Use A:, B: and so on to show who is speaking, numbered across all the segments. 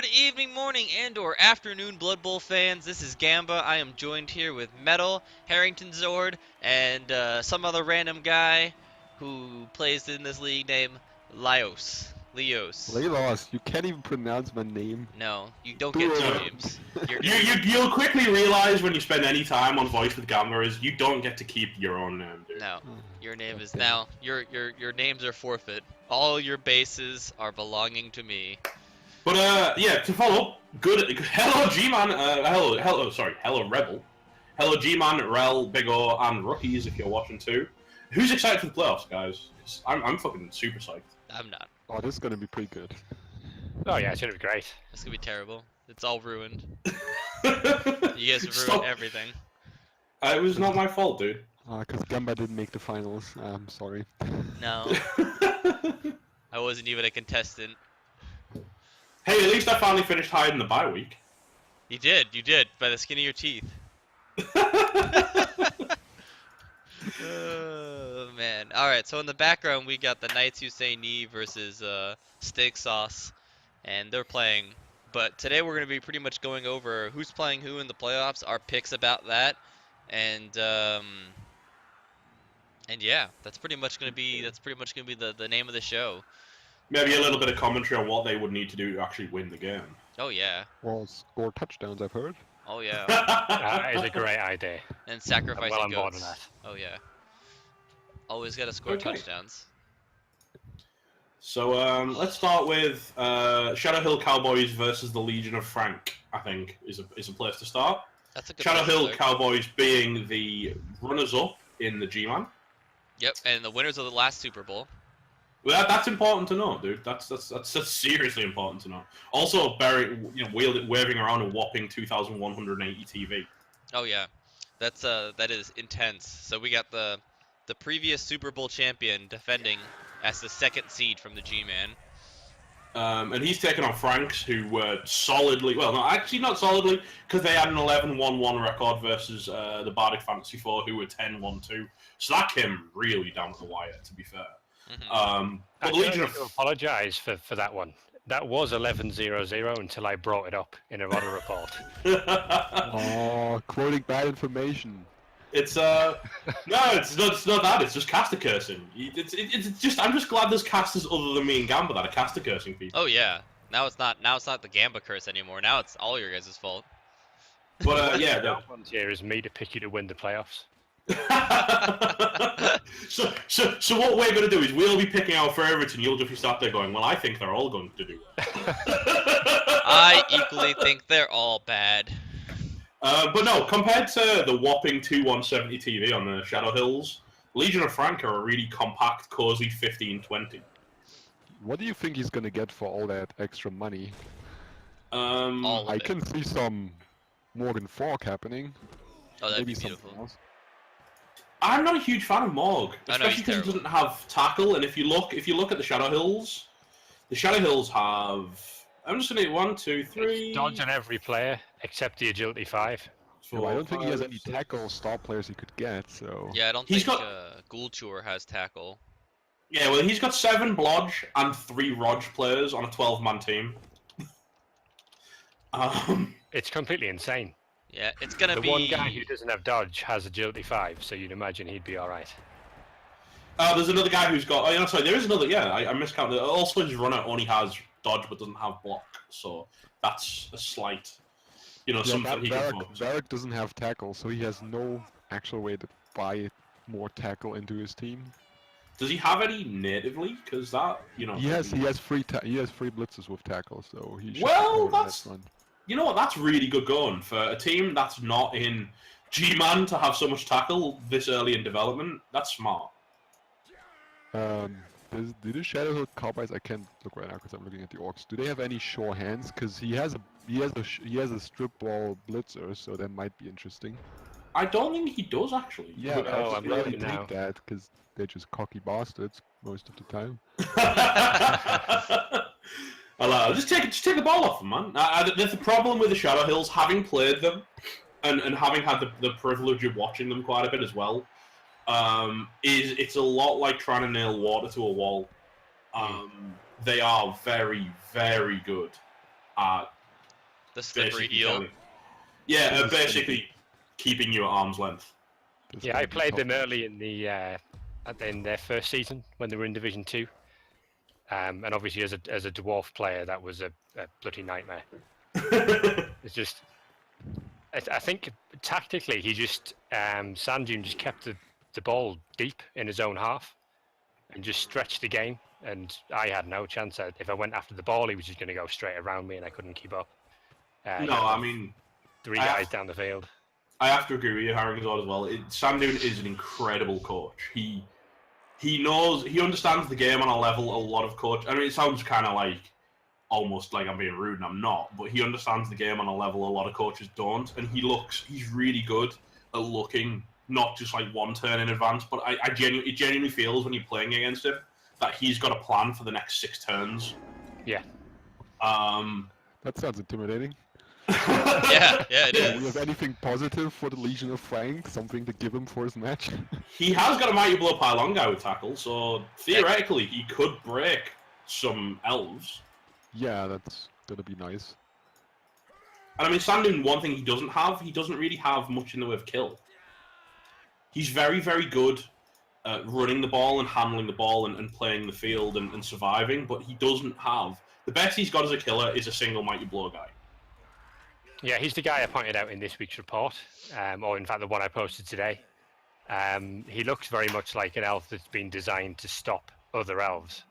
A: Good evening, morning, and/or afternoon, Blood Bowl fans. This is Gamba. I am joined here with Metal, Harrington Zord, and some other random guy who plays in this league named Leos.
B: Laylos, you can't even pronounce my name.
A: No, you don't get two names.
C: You'll quickly realize when you spend any time on voice with Gamba is you don't get to keep your own name, dude.
A: No, your name is now. Your names are forfeit. All your bases are belonging to me.
C: But yeah, to follow up, hello G-Man, hello Rebel, hello G-Man, Rel, Big O, and Rookies if you're watching too. Who's excited for the playoffs, guys? 'Cause I'm fucking super psyched.
A: I'm not.
B: Oh, this is gonna be pretty good.
D: Oh yeah, it's gonna be great.
A: It's gonna be terrible. It's all ruined. You guys have ruined everything.
C: It was not my fault, dude.
B: Cause Gamba didn't make the finals. I'm sorry.
A: No, I wasn't even a contestant.
C: Hey, at least I finally finished hiding the bye week.
A: You did, by the skin of your teeth. Oh, man. Alright, so in the background, we got the Knights Who Say Knee versus Steak Sauce, and they're playing. But today we're going to be pretty much going over who's playing who in the playoffs, our picks about that, and yeah, that's pretty much going to be the name of the show.
C: Maybe a little bit of commentary on what they would need to do to actually win the game.
A: Oh yeah.
B: Well, score touchdowns, I've heard.
A: Oh yeah.
D: That is a great idea.
A: And sacrificing
D: I'm well on board
A: goats.
D: on that.
A: Oh yeah. Always got to score touchdowns.
C: So let's start with Shadow Hill Cowboys versus the Legion of Frank. I think is a place to start.
A: That's a good
C: Shadow Hill
A: start.
C: Cowboys being the runners-up in the G-Man.
A: Yep, and the winners of the last Super Bowl.
C: Well, that's important to know, dude. That's seriously important to know. Also, waving around a whopping 2,180 TV.
A: Oh yeah, that is intense. So we got the previous Super Bowl champion defending as the second seed from the G-Man.
C: And he's taken on Franks, who were solidly, well, no, actually not solidly, because they had an 11-1-1 record versus the Bardic Fantasy 4, who were 10-1-2. So that came really down to the wire, to be fair.
A: Mm-hmm.
C: But the Legion of...
D: apologise for that one. That was 11-0-0 until I brought it up in a weather report.
B: Oh, quoting bad information.
C: It's no, it's not that. It's just caster cursing. It's just I'm just glad there's casters other than me and Gamba that are caster cursing people.
A: Oh yeah. Now it's not the Gamba curse anymore. Now it's all your guys' fault.
C: But yeah,
D: the one here is me to pick you to win the playoffs.
C: so what we're gonna do is we'll be picking our favourites, and you'll just be sat there going, "Well, I think they're all going to do well."
A: I equally think they're all bad.
C: But no, compared to the whopping 2,170 TV on the Shadow Hills, Legion of Frank are a really compact, cozy 15-20.
B: What do you think he's gonna get for all that extra money?
A: All
B: I
A: of it.
B: can see some Morgan Fork happening.
A: Oh, that'd
B: Maybe
A: be beautiful.
B: something else.
C: I'm not a huge fan of Morg,
A: I know,
C: especially
A: he's
C: because he
A: terrible.
C: doesn't have tackle. And if you look at the Shadow Hills have. I'm just gonna 1, 2, 3.
D: Dodge on every player except the Agility 5.
B: No, I don't think he has
C: 5,
B: any
C: 6.
B: tackle star players he could get. So
A: Yeah, I don't
C: He's
A: think
C: got-
A: Gulchur has tackle.
C: Yeah, well, he's got 7 Blodge and 3 Rodge players on a 12-man team.
D: It's completely insane.
A: Yeah, it's gonna
D: The
A: be
D: one guy who doesn't have Dodge has Agility 5, so you'd imagine he'd be alright.
C: There's another guy who's got. Oh, yeah, sorry, there is another. Yeah, I miscounted. Also, his runner only has Dodge but doesn't have block, so that's a slight. Something he can focus on.
B: Varric doesn't have tackle, so he has no actual way to buy more tackle into his team.
C: Does he have any natively? Because that,
B: He has free blitzes with tackle, so he should.
C: Well,
B: be on
C: that's-
B: that one.
C: You know what? That's really good going for a team that's not in G-Man to have so much tackle this early in development. That's smart.
B: Do the Shadow Hill Cowboys? I can't look right now because I'm looking at the orcs. Do they have any sure hands? Because he has a strip ball blitzer, so that might be interesting.
C: I don't think he does actually.
B: Yeah,
C: But,
D: Oh,
B: I
D: I'm
B: really
D: looking now.
B: take that because they're just cocky bastards most of the time.
C: I'll just take the ball off them, man. There's the problem with the Shadow Hills, having played them and having had the privilege of watching them quite a bit as well. Is it's a lot like trying to nail water to a wall. They are very, very good at
A: The slippery
C: basically
A: eel.
C: basically keeping you at arm's length.
B: This
D: Yeah,
B: gonna
D: I
B: be
D: played
B: tough.
D: them early in their first season when they were in Division 2. And obviously, as a dwarf player, that was a bloody nightmare. It's just, I think tactically, he just Sandune just kept the ball deep in his own half and just stretched the game. And I had no chance. If I went after the ball, he was just going to go straight around me, and I couldn't keep up. He
C: No,
D: had
C: I
D: about
C: mean,
D: 3
C: I have-
D: guys down the field.
C: I have to agree with you, Harrington, as well. Sam Newton is an incredible coach. He understands the game on a level a lot of coach. I mean, it sounds kind of like almost like I'm being rude, and I'm not. But he understands the game on a level a lot of coaches don't, and he's really good at looking not just like one turn in advance, but it genuinely feels when you're playing against him that he's got a plan for the next 6 turns.
D: Yeah.
B: That sounds intimidating.
A: Yeah, it
B: Do we have
A: is.
B: anything positive for the Legion of Frank? Something to give him for his match?
C: He has got a mighty blow pylon guy with tackle, so theoretically he could break some elves.
B: Yeah, that's gonna be nice.
C: And I mean, Sandun, one thing he doesn't really have much in the way of kill. He's very, very good at running the ball and handling the ball and playing the field and surviving, but he doesn't have... The best he's got as a killer is a single mighty blow guy.
D: Yeah, he's the guy I pointed out in this week's report, or in fact the one I posted today. He looks very much like an elf that's been designed to stop other elves.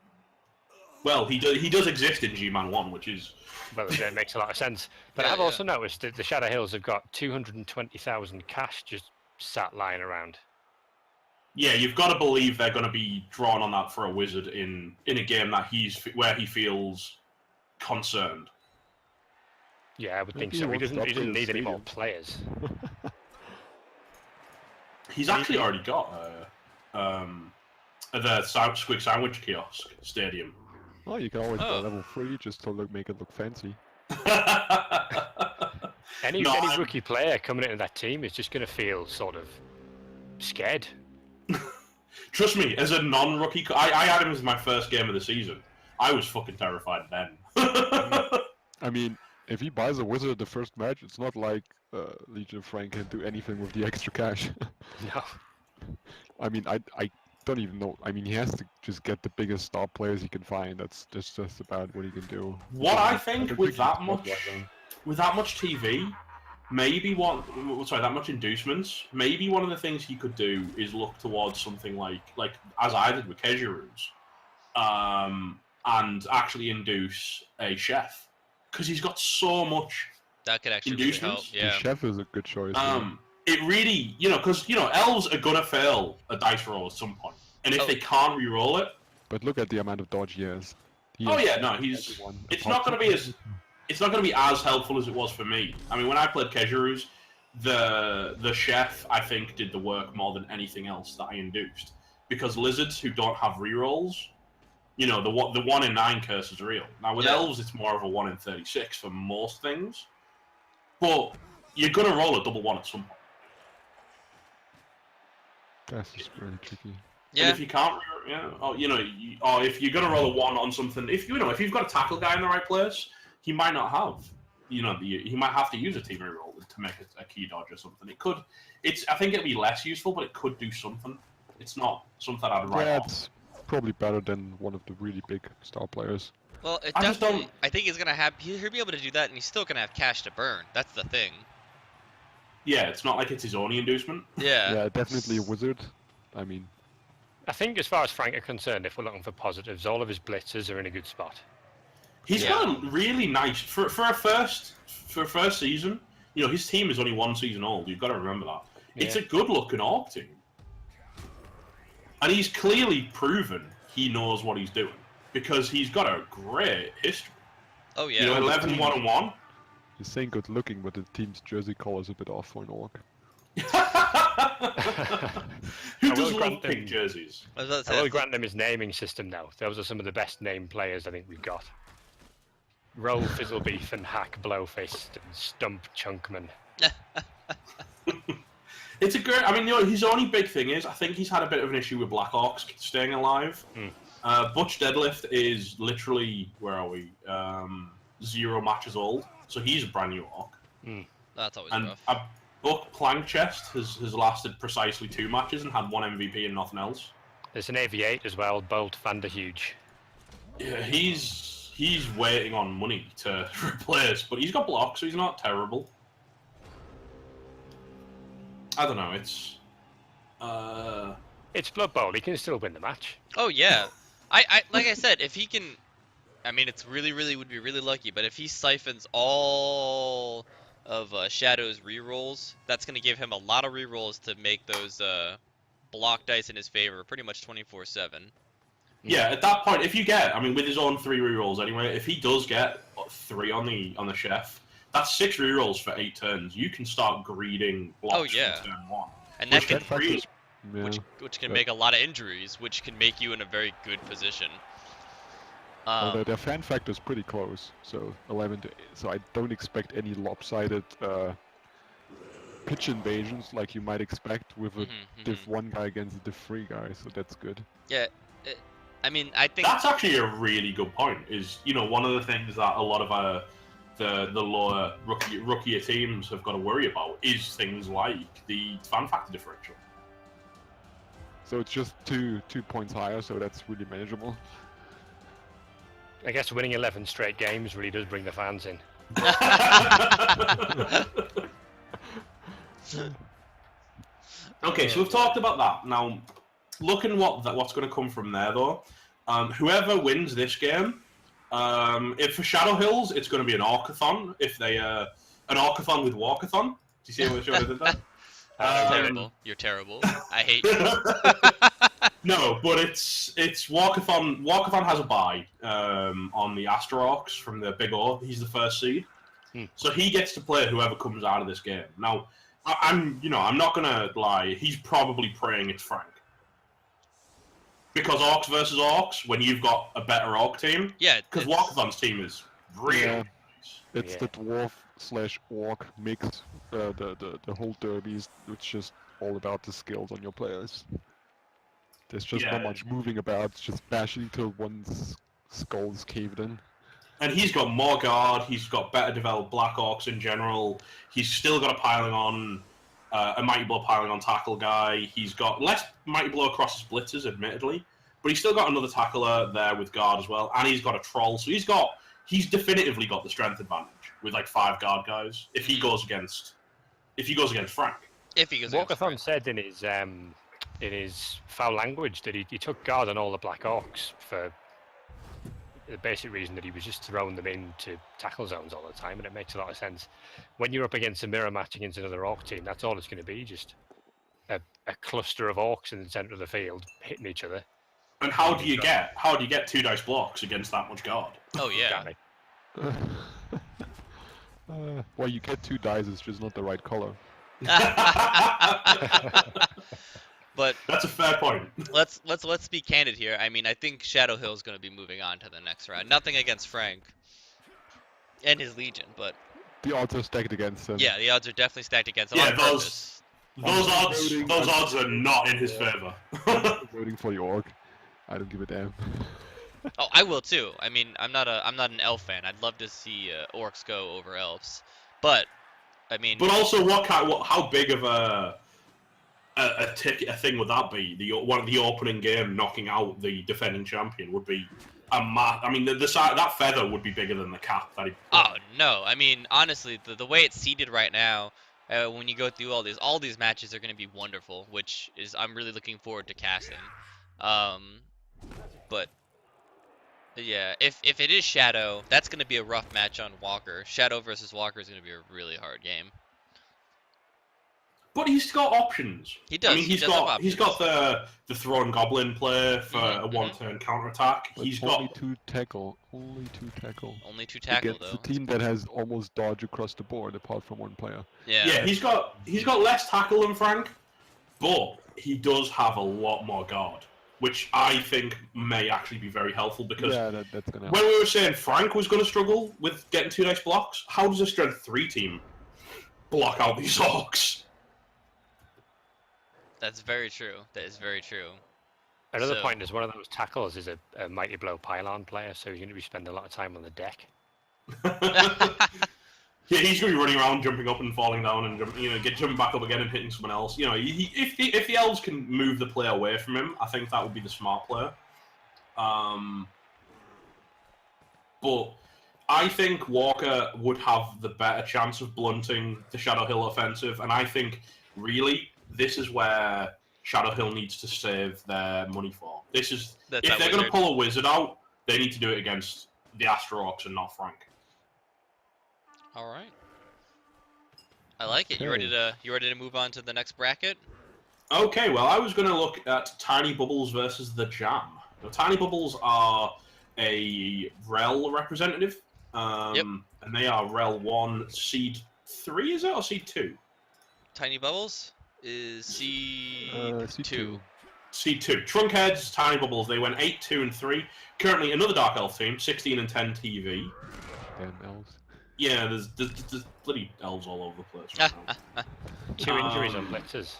C: Well, he does exist in G-Man 1, which is...
D: Well, it makes a lot of sense. But
A: Yeah,
D: I've also noticed that the Shadow Hills have got 220,000 cash just sat lying around.
C: Yeah, you've got to believe they're going to be drawn on that for a wizard in a game that where he feels concerned.
D: Yeah, I would think
B: Maybe
D: so.
B: he
D: He
B: wants to
D: doesn't
B: upgrade his
D: need any more
B: stadium.
D: players.
C: He's actually already got the Squig Sandwich Kiosk Stadium.
B: Oh, you can always go
A: Oh.
B: level 3 just to make it look fancy.
D: Any
C: No, I'm-
D: rookie player coming into that team is just going to feel sort of scared.
C: Trust me, as a non-rookie, I had him as my first game of the season. I was fucking terrified then.
B: I mean, if he buys a wizard the first match, it's not like Legion of Frank can do anything with the extra cash.
D: No.
B: I mean, I don't even know. I mean, he has to just get the biggest star players he can find. That's just about what he can do.
C: What I
B: don't
C: think
B: think
C: with
B: he's
C: that
B: not
C: much,
B: like
C: with that much TV, that much inducements, maybe one of the things he could do is look towards something like as I did with Kejiru's, and actually induce a chef because he's got so much.
A: That could actually really help.
C: Inducements?
B: The
A: Yeah.
B: chef is a good choice. yeah.
C: It really, because elves are gonna fail a dice roll at some point, and if
A: Oh.
C: they can't re-roll it,
B: But look at the amount of dodge he has. He
C: oh
B: has
C: yeah, no, he's.
B: everyone
C: It's
B: apart
C: not gonna
B: from-
C: be as helpful as it was for me. I mean, when I played Kejiru's, the chef I think did the work more than anything else that I induced, because lizards who don't have rerolls, the 1 in 9 curse is real. Now with
A: Yeah.
C: elves, it's more of a 1 in 36 for most things, but you're gonna roll a double 1 at some point.
B: That's just really tricky.
C: And
A: Yeah.
C: if you can't, or if you're gonna roll a 1 on something, if you've got a tackle guy in the right place, he might not have. He might have to use a team reroll to make a key dodge or something. I think it'd be less useful, but it could do something. It's not something I'd write
B: Yeah,
C: off.
B: it's probably better than one of the really big star players.
A: Well, it
C: I just
A: definitely.
C: don't-
A: I think he's gonna have. He'll be able to do that, and he's still gonna have cash to burn. That's the thing.
C: Yeah, it's not like it's his only inducement.
A: Yeah.
B: Yeah, definitely a wizard. I mean,
D: I think as far as Frank are concerned, if we're looking for positives, all of his blitzers are in a good spot.
C: He's
A: Yeah.
C: got a really nice for a first season. His team is only 1 season old. You've got to remember that. It's
D: Yeah.
C: a good-looking orc team, and he's clearly proven he knows what he's doing because he's got a great history.
A: Oh yeah.
C: 11 1-1.
B: he's saying good looking, but the team's jersey color is a bit off for an orc.
C: Who
D: I
C: does
D: will
C: love
D: grant
C: pink
D: them-
C: jerseys?
A: I was about to
D: I
A: say,
D: will grant them his naming system now. Those are some of the best named players I think we've got. Roll Fizzlebeef and Hack Blowfist and Stump Chunkman.
C: It's a great. I mean, his only big thing is I think he's had a bit of an issue with Black Orcs staying alive.
D: Hmm.
C: Butch Deadlift is literally where are we? 0 matches old, so he's a brand new orc.
A: That's always
C: And
A: rough.
C: a Buck Plank Chest has lasted precisely 2 matches and had 1 MVP and nothing else.
D: There's an AV8 as well, Bolt Vanderhuge.
C: Yeah, he's waiting on money to replace, but he's got blocks, so he's not terrible. I don't know.
D: It's Blood Bowl. He can still win the match.
A: Oh yeah, I like I said, if he can, I mean, it's really would be really lucky. But if he siphons all of Shadow's rerolls, that's gonna give him a lot of rerolls to make those block dice in his favor, pretty much 24/7.
C: Yeah, at that point, if you get, I mean, with his own 3 rerolls anyway, if he does get 3 on the chef, that's 6 rerolls for 8 turns. You can start greeding blocks
A: Oh, yeah.
C: from turn 1.
A: And that
C: Which
A: can
C: can really,
B: Yeah.
A: which can make a lot of injuries, which can make you in a very good position.
B: Although their fan factor is pretty close, so 11 to 8, so I don't expect any lopsided pitch invasions like you might expect with a div 1 guy against a div 3 guy, so that's good.
A: Yeah, I mean, I think
C: that's actually a really good point. Is, you know, one of the things that a lot of the lower rookie teams have got to worry about is things like the fan factor differential.
B: So it's just two points higher, so that's really manageable.
D: I guess winning 11 straight games really does bring the fans in.
C: Okay, so we've talked about that. Now, looking what's going to come from there, though, whoever wins this game, if for Shadow Hills, it's going to be an Orcathon. If they an Orcathon with Walkathon. Do you see what I did there?
A: terrible. You're terrible. I hate you.
C: No, but it's Walkathon. Walkathon has a bye on the Astro Orcs from the Big O. He's the first seed, so he gets to play whoever comes out of this game. Now, I'm not gonna lie. He's probably praying it's Frank, because Orcs versus Orcs, when you've got a better Orc team,
A: Yeah,
C: because Walkathon's team is really
B: Yeah.
C: nice.
B: It's the dwarf/orc mix. The whole derby is it's just all about the skills on your players. There's just not much moving about. It's just bashing till one's skull's caved in.
C: And he's got more guard. He's got better developed Black Orcs in general. He's still got a Mighty Blow piling on tackle guy. He's got less Mighty Blow across his blitzers, admittedly, but he's still got another tackler there with guard as well, and he's got a troll. So he's definitively got the strength advantage with like 5 guard guys if he goes against Frank.
A: If he goes against
D: Walkathon
A: Frank.
D: said in his foul language that he took guard on all the Black Orcs for the basic reason that he was just throwing them into tackle zones all the time, and it makes a lot of sense. When you're up against a mirror match against another Orc team, that's all it's going to be, just a cluster of Orcs in the centre of the field hitting each other.
C: And how do you get 2 dice blocks against that much guard?
A: Oh yeah.
D: Exactly.
B: Well, you get 2 dice, it's just not the right color.
A: But
C: That's a fair point.
A: let's be candid here. I mean, I think Shadow Hill is going to be moving on to the next round. Nothing against Frank and his Legion, but
B: The odds are stacked against him.
A: yeah, the odds are definitely stacked against him
C: Yeah,
A: on purpose.
C: Those odds are not in his favor.
B: I'm voting for the orc. I don't give a damn.
A: Oh, I will too. I mean, I'm not an elf fan. I'd love to see orcs go over elves, but I mean,
C: But also, how big of a thing would that be? The opening game knocking out the defending champion would be I mean, that feather would be bigger than the cap that he.
A: oh no, I mean honestly, the way it's seeded right now, when you go through all these matches are going to be wonderful, which is I'm really looking forward to casting. But yeah, if it is Shadow, that's going to be a rough match on Walker. Shadow versus Walker is going to be a really hard game.
C: But he's got options.
A: He does.
C: I mean, he's got the Throne Goblin play for a
A: Mhm,
C: one-turn counterattack.
B: But
C: He's
B: only
C: got
B: 2 tackle. Only 2 tackle.
A: Only 2 tackle
B: Against
A: though.
B: a team that has almost dodge across the board, apart from 1 player.
A: Yeah.
C: he's got less tackle than Frank, but he does have a lot more guard, which I think may actually be very helpful because
B: Yeah, that's gonna.
C: when we were saying Frank was going to struggle with getting 2 nice blocks, how does a strength 3 team block out these Orcs?
A: That's very true. That is very true.
D: Another
A: So-
D: point is one of those tackles is a Mighty Blow pylon player, so you're going to be spending a lot of time on the deck.
C: Yeah, he's going to be running around, jumping up and falling down, and jumping back up again and hitting someone else. If the elves can move the play away from him, I think that would be the smart player. But I think Walker would have the better chance of blunting the Shadow Hill offensive, and I think really this is where Shadow Hill needs to save their money for. If they're going to pull a wizard out, they need to do it against the Astro Orcs and not Frank.
A: All right. I like it. You ready to move on to the next bracket?
C: Okay, well, I was going to look at Tiny Bubbles versus the Jam. Now, Tiny Bubbles are a Rel representative, and they are Rel 1, Seed 3, is it, or Seed 2?
A: Tiny Bubbles is Seed 2.
C: Seed 2. Trunkheads, Tiny Bubbles, they went 8, 2, and 3. Currently, another Dark Elf team, 16 and 10 TV.
B: Damn elves.
C: Yeah, there's bloody elves all over the place right now.
D: 2 injuries on blitzers.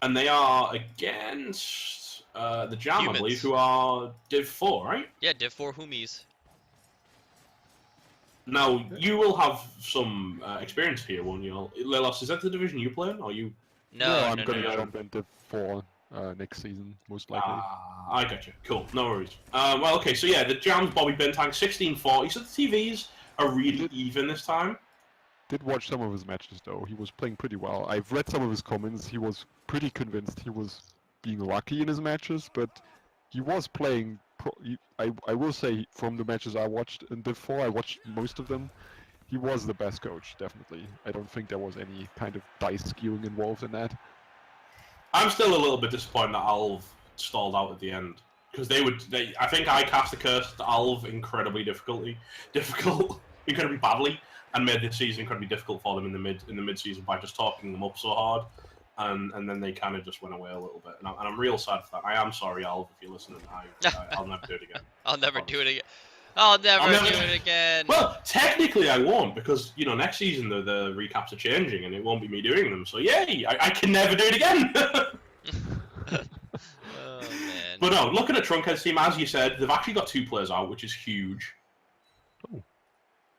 C: And they are against the Jam,
A: Humans.
C: I believe, who are Div 4, right?
A: Yeah, Div 4 Humies.
C: Now, you will have some experience here, won't you? Lelos, is that the division you play in, or you?
A: No,
B: I'm
A: no,
B: gonna
A: no.
B: jump into 4 next season, most likely.
C: I got you. Cool, no worries. Well, okay, so yeah, the Jam's Bobby Bentang, 1640, so the TVs are really even this time.
B: Did watch some of his matches though. He was playing pretty well. I've read some of his comments. He was pretty convinced he was being lucky in his matches, but he was playing. I will say from the matches I watched in Div 4, I watched most of them. He was the best coach, definitely. I don't think there was any kind of dice skewing involved in that.
C: I'm still a little bit disappointed that Alv stalled out at the end. Because I think I cast a curse to Alv incredibly incredibly badly, and made this season incredibly difficult for them in the mid-season by just talking them up so hard, and then they kind of just went away a little bit, and I'm real sad for that. I am sorry, Alv, if you're listening. I'll never do it again.
A: I'll never do it again. I'll never do it again.
C: Well, technically I won't, because next season the recaps are changing, and it won't be me doing them. So yay, I can never do it again.
A: Oh man.
C: But no, looking at Trunkhead's team, as you said, they've actually got 2 players out, which is huge.
B: Oh.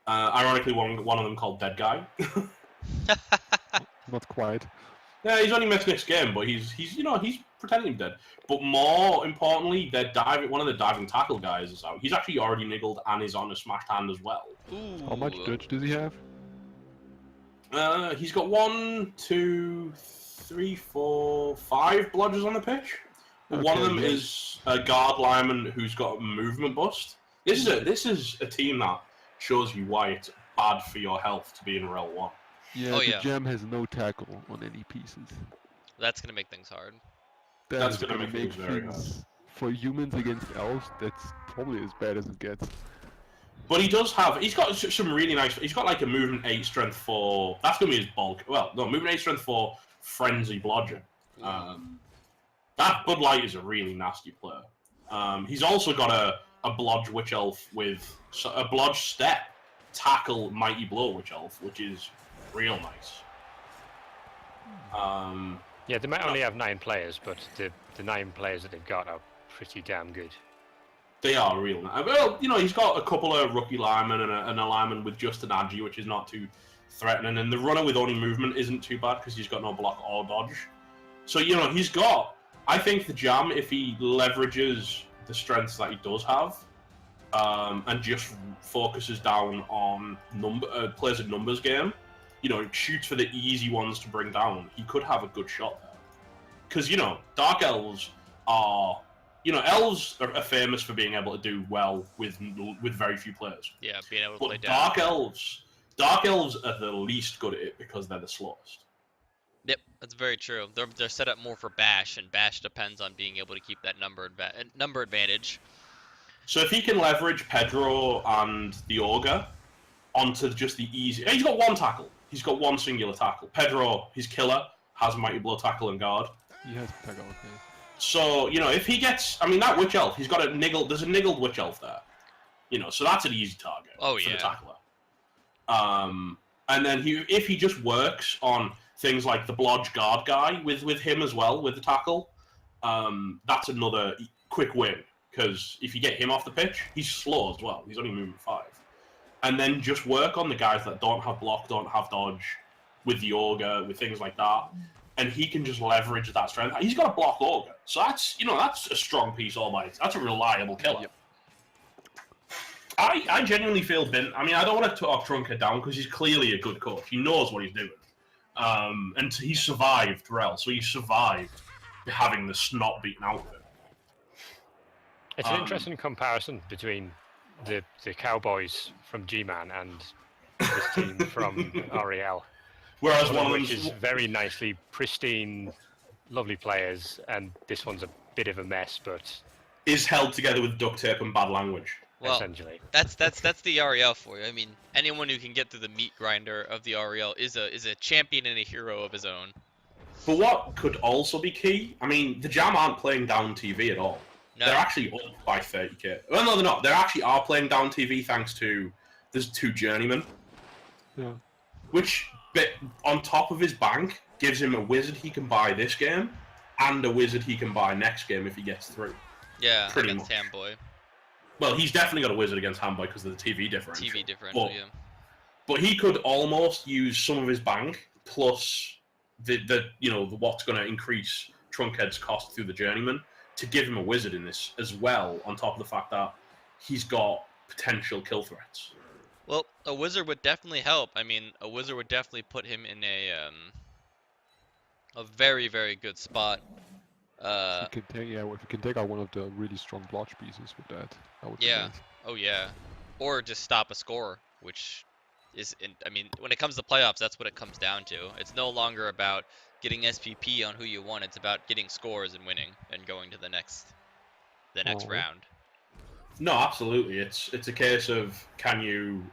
C: Ironically, one of them called Dead Guy.
B: Not quite.
C: Yeah, he's only missed this game, but he's pretending dead. But more importantly, one of the diving tackle guys is out. He's actually already niggled and is on a smashed hand as well.
A: Ooh.
B: How much dodge does he have?
C: He's got 1, 2, 3, 4, 5 blodgers on the pitch.
B: Okay,
C: One of them is a guard lineman who's got a movement bust. This is a team that shows you why it's bad for your health to be in Rel 1.
B: Yeah,
A: Oh,
B: the
A: yeah.
B: Gem has no tackle on any pieces.
A: That's gonna make things hard.
C: That's
B: That is
C: gonna make things very
B: things for humans against elves. That's probably as bad as it gets.
C: But he's got some really nice. He's got like a movement 8, strength 4. That's gonna be his bulk. Well, no, movement 8, strength 4, frenzy blodger. That Bud Light is a really nasty player. He's also got a blodge witch elf with a blodge step tackle mighty blow witch elf, which is real nice.
D: Yeah, they might only have 9 players, but the 9 players that they've got are pretty damn good.
C: They are real nice. Well, he's got a couple of rookie linemen and a lineman with just an agi, which is not too threatening, and the runner with only movement isn't too bad because he's got no block or dodge. So he's got. I think the Jam, if he leverages the strengths that he does have, and just focuses down on plays a numbers game, shoots for the easy ones to bring down, he could have a good shot there. Because Dark Elves are, elves are famous for being able to do well with very few players.
A: Yeah, being able to play
C: But
A: down.
C: Dark Elves are the least good at it because they're the slowest.
A: Yep, that's very true. They're set up more for bash, and bash depends on being able to keep that number advantage.
C: So if he can leverage Pedro and the Ogre onto just the easy... He's got 1 tackle. He's got 1 singular tackle. Pedro, his killer, has Mighty Blow, tackle, and guard.
B: He has tackle, okay.
C: So, if he gets... that Witch Elf, he's got there's a niggled Witch Elf there. So that's an easy target for the tackler. And then if he just works on things like the blodge guard guy with him as well, with the tackle, that's another quick win. Because if you get him off the pitch, he's slow as well. He's only movement 5. and then just work on the guys that don't have block, don't have dodge, with the Ogre, with things like that, and he can just leverage that strength. He's got a block Ogre, so that's a strong piece all by itself. That's a reliable killer.
B: Yep.
C: I genuinely feel I mean, I don't want to talk Trunkhead down because he's clearly a good coach. He knows what he's doing. And he survived Rel, so he survived having the snot beaten out of him.
D: It's an interesting comparison between the Cowboys from G-Man and this team from REL.
C: Whereas one of
D: which
C: them's
D: is very nicely pristine, lovely players, and this one's a bit of a mess, but
C: is held together with duct tape and bad language.
A: Well,
D: essentially.
A: that's the REL for you. I mean, anyone who can get through the meat grinder of the REL is a champion and a hero of his own.
C: But what could also be key, I mean, the Jam aren't playing down TV at all.
A: No.
C: They're actually up by 30k. Well, no, they're not. They actually are playing down TV thanks to there's 2 journeymen.
B: Yeah.
C: Which, bit on top of his bank, gives him a wizard he can buy this game, and a wizard he can buy next game if he gets through.
A: Yeah,
C: Pretty
A: against
C: much.
A: Handboy.
C: Well, he's definitely got a wizard against Handboy because of the TV differential.
A: TV differential,
C: But,
A: yeah.
C: but he could almost use some of his bank plus the what's going to increase Trunkhead's cost through the journeyman to give him a wizard in this as well. On top of the fact that he's got potential kill threats.
A: Well, a wizard would definitely help. I mean, a wizard would definitely put him in a very, very good spot.
B: If we can take out one of the really strong blotch pieces with that would be
A: Yeah.
B: nice.
A: Oh yeah, or just stop a score, which is, I mean, when it comes to playoffs, that's what it comes down to. It's no longer about getting SPP on who you want. It's about getting scores and winning and going to the next round.
C: No, absolutely. It's a case of can you,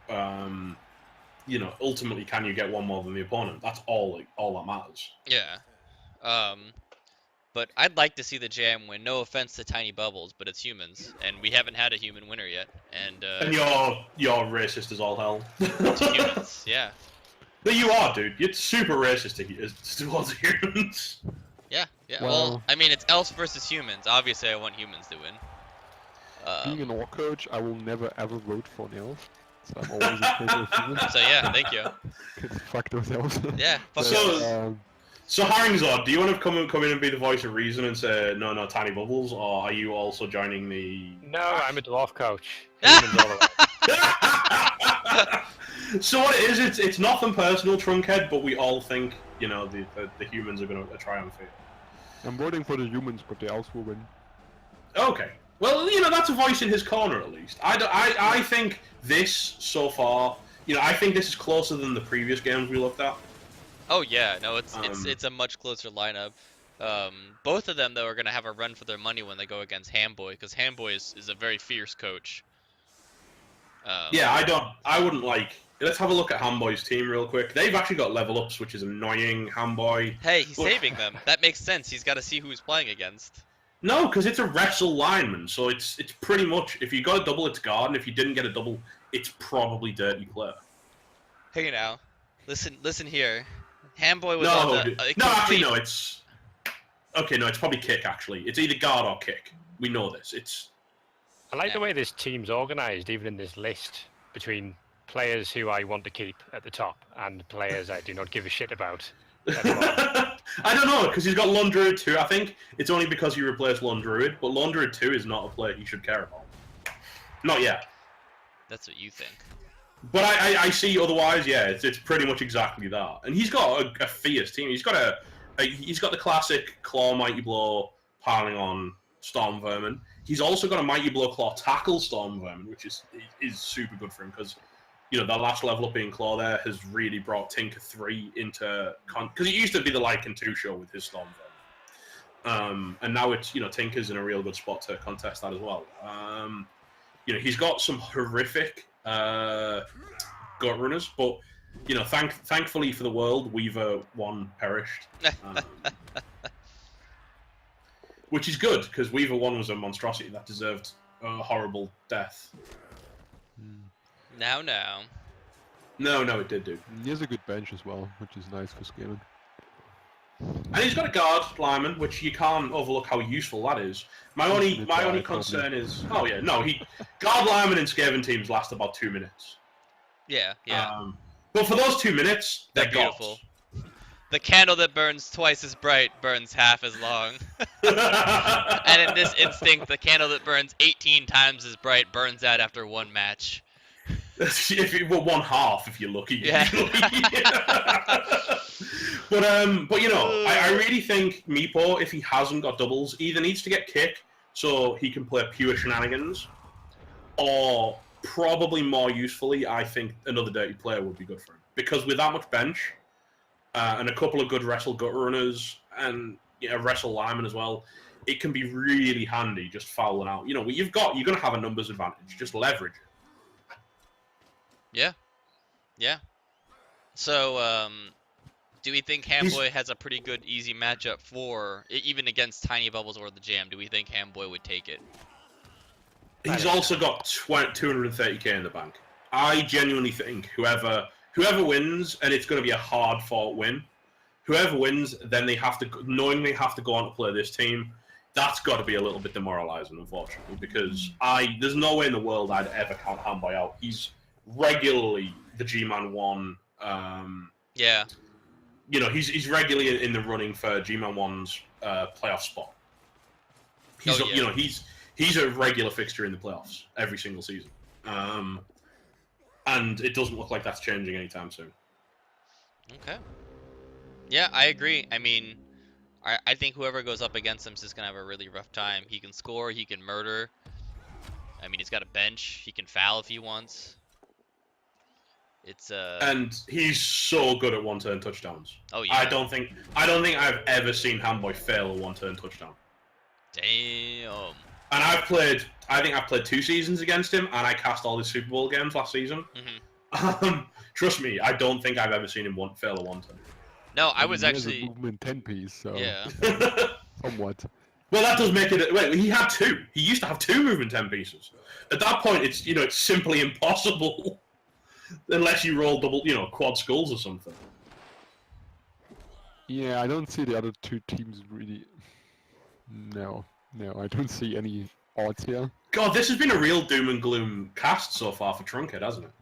C: ultimately can you get one more than the opponent? That's all that matters.
A: Yeah. But I'd like to see the Jam win. No offense to Tiny Bubbles, but it's humans, and we haven't had a human winner yet. And
C: And you're racist as all hell.
A: to humans, yeah.
C: No, you are, dude. You're super racist towards humans.
A: Yeah.
B: Well-
A: Well, I mean, it's elves versus humans. Obviously, I want humans to win.
B: Being an orc coach, I will never ever vote for an elf. So I'm always in favor of humans.
A: So yeah, thank you.
B: 'Cause fuck those elves.
A: Yeah. Fuck
C: So-
A: it.
C: So Haringzord, do you want to come in and be the voice of reason and say no, Tiny Bubbles, or are you also joining the?
D: No, I'm a dwarf coach. Humans all the way.
C: So what it is, it's nothing personal, Trunkhead, but we all think the humans are going to triumph here.
B: I'm voting for the humans, but the elves will win.
C: Okay. Well, that's a voice in his corner at least. I think this so far, I think this is closer than the previous games we looked at.
A: Oh yeah, no, it's a much closer lineup. Both of them though are gonna have a run for their money when they go against Handboy, because Handboy is a very fierce coach.
C: Yeah, I wouldn't like. Let's have a look at Handboy's team real quick. They've actually got level ups, which is annoying. Handboy.
A: Hey, he's
C: Well-
A: saving them. That makes sense. He's got to see who he's playing against.
C: No, because it's a wrestle lineman, so it's pretty much if you got a double, it's guard, and if you didn't get a double, it's probably dirty player.
A: Hey now, listen here. Handboy was
C: No,
A: on the
C: actually no, it's okay. No, it's probably kick. Actually, it's either guard or kick. We know this. It's
D: I like
A: Yeah.
D: the way this team's organised, even in this list, between players who I want to keep at the top and players I do not give a shit about. At the bottom.
C: I don't know because he's got Lone Druid 2. I think it's only because he replaced Lone Druid, but Lone Druid 2 is not a player you should care about. Not yet.
A: That's what you think.
C: But I see otherwise. Yeah, it's pretty much exactly that. And he's got a fierce team. He's got he's got the classic Claw Mighty Blow piling on Storm Vermin. He's also got a Mighty Blow Claw tackle Storm Vermin, which is super good for him because that last level up in Claw there has really brought Tinker 3 into because it used to be the Lycan 2 show with his Storm Vermin. And now it's Tinker's in a real good spot to contest that as well. He's got some horrific gut runners, but thankfully for the world, Weaver 1 perished, which is good because Weaver 1 was a monstrosity that deserved a horrible death.
A: Now.
C: No, it did, dude.
B: He has a good bench as well, which is nice for scaling.
C: And he's got a guard lineman, which you can't overlook how useful that is. My only concern is, guard lineman in Skaven teams last about 2 minutes.
A: Yeah, yeah.
C: But for those 2 minutes,
A: They're
C: they're
A: beautiful.
C: gods.
A: The candle that burns twice as bright burns half as long. And in this instinct, the candle that burns 18 times as bright burns out after one match.
C: If it were one half, if you're lucky,
A: Yeah.
C: usually. But you know, I really think Meepo, if he hasn't got doubles, either needs to get kick so he can play pure shenanigans, or probably more usefully, I think another dirty player would be good for him. Because with that much bench, and a couple of good wrestle gut runners, and wrestle linemen as well, it can be really handy just fouling out. You know, you're going to have a numbers advantage. Just leverage it.
A: Yeah. Yeah. So, do we think Hamboy has a pretty good, easy matchup for, even against Tiny Bubbles or the Jam? Do we think Hamboy would take it?
C: He's also got 230k in the bank. I genuinely think whoever wins, and it's going to be a hard-fought win, whoever wins, then they have to knowingly have to go on to play this team. That's got to be a little bit demoralizing, unfortunately, because there's no way in the world I'd ever count Hamboy out. He's regularly the G-Man 1.
A: Yeah.
C: You know, he's regularly in the running for G-Man 1's playoff spot. He's you know, he's a regular fixture in the playoffs every single season. And it doesn't look like that's changing anytime soon.
A: Okay. Yeah, I agree. I mean, I think whoever goes up against him is just going to have a really rough time. He can score, he can murder. I mean, he's got a bench. He can foul if he wants. It's
C: And he's so good at one-turn touchdowns.
A: Oh yeah.
C: I don't think I've ever seen Hamboy fail a one-turn touchdown.
A: Damn.
C: And I think I've played 2 seasons against him, and I cast all his Super Bowl games last season.
A: Mm-hmm.
C: Trust me, I don't think I've ever seen him fail a one-turn.
A: No, I was
B: he has
A: actually.
B: a movement 10 piece, so
A: Yeah.
B: somewhat.
C: Well, that does make it. Wait, he had 2. He used to have 2 movement 10 pieces. At that point, it's simply impossible, unless you roll double, quad skulls or something.
B: Yeah, I don't see the other 2 teams really. No, I don't see any odds here.
C: God, this has been a real doom and gloom cast so far for Trunkhead, hasn't it?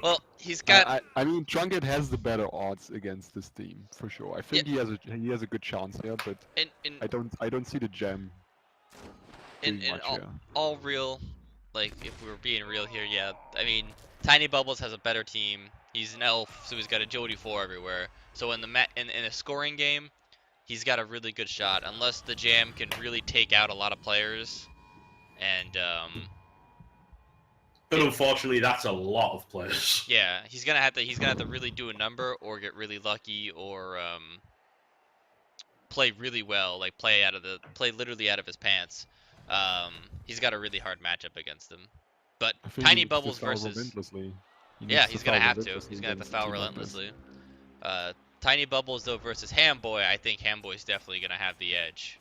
A: Well, he's got.
B: I mean, Trunkhead has the better odds against this team for sure. I think he has a good chance here, but I don't see the Gem.
A: In
B: much
A: all real, like if we were being real here, yeah. I mean, Tiny Bubbles has a better team. He's an elf, so he's got agility 4 everywhere. So in a scoring game, he's got a really good shot, unless the Jam can really take out a lot of players. And
C: But unfortunately, that's a lot of players.
A: yeah, he's gonna have to really do a number or get really lucky or play really well, like play literally out of his pants. He's got a really hard matchup against him. But Tiny Bubbles versus he's gonna have to. He's gonna have to foul relentlessly. Tiny Bubbles though versus Hamboy, I think Hamboy's definitely gonna have the edge.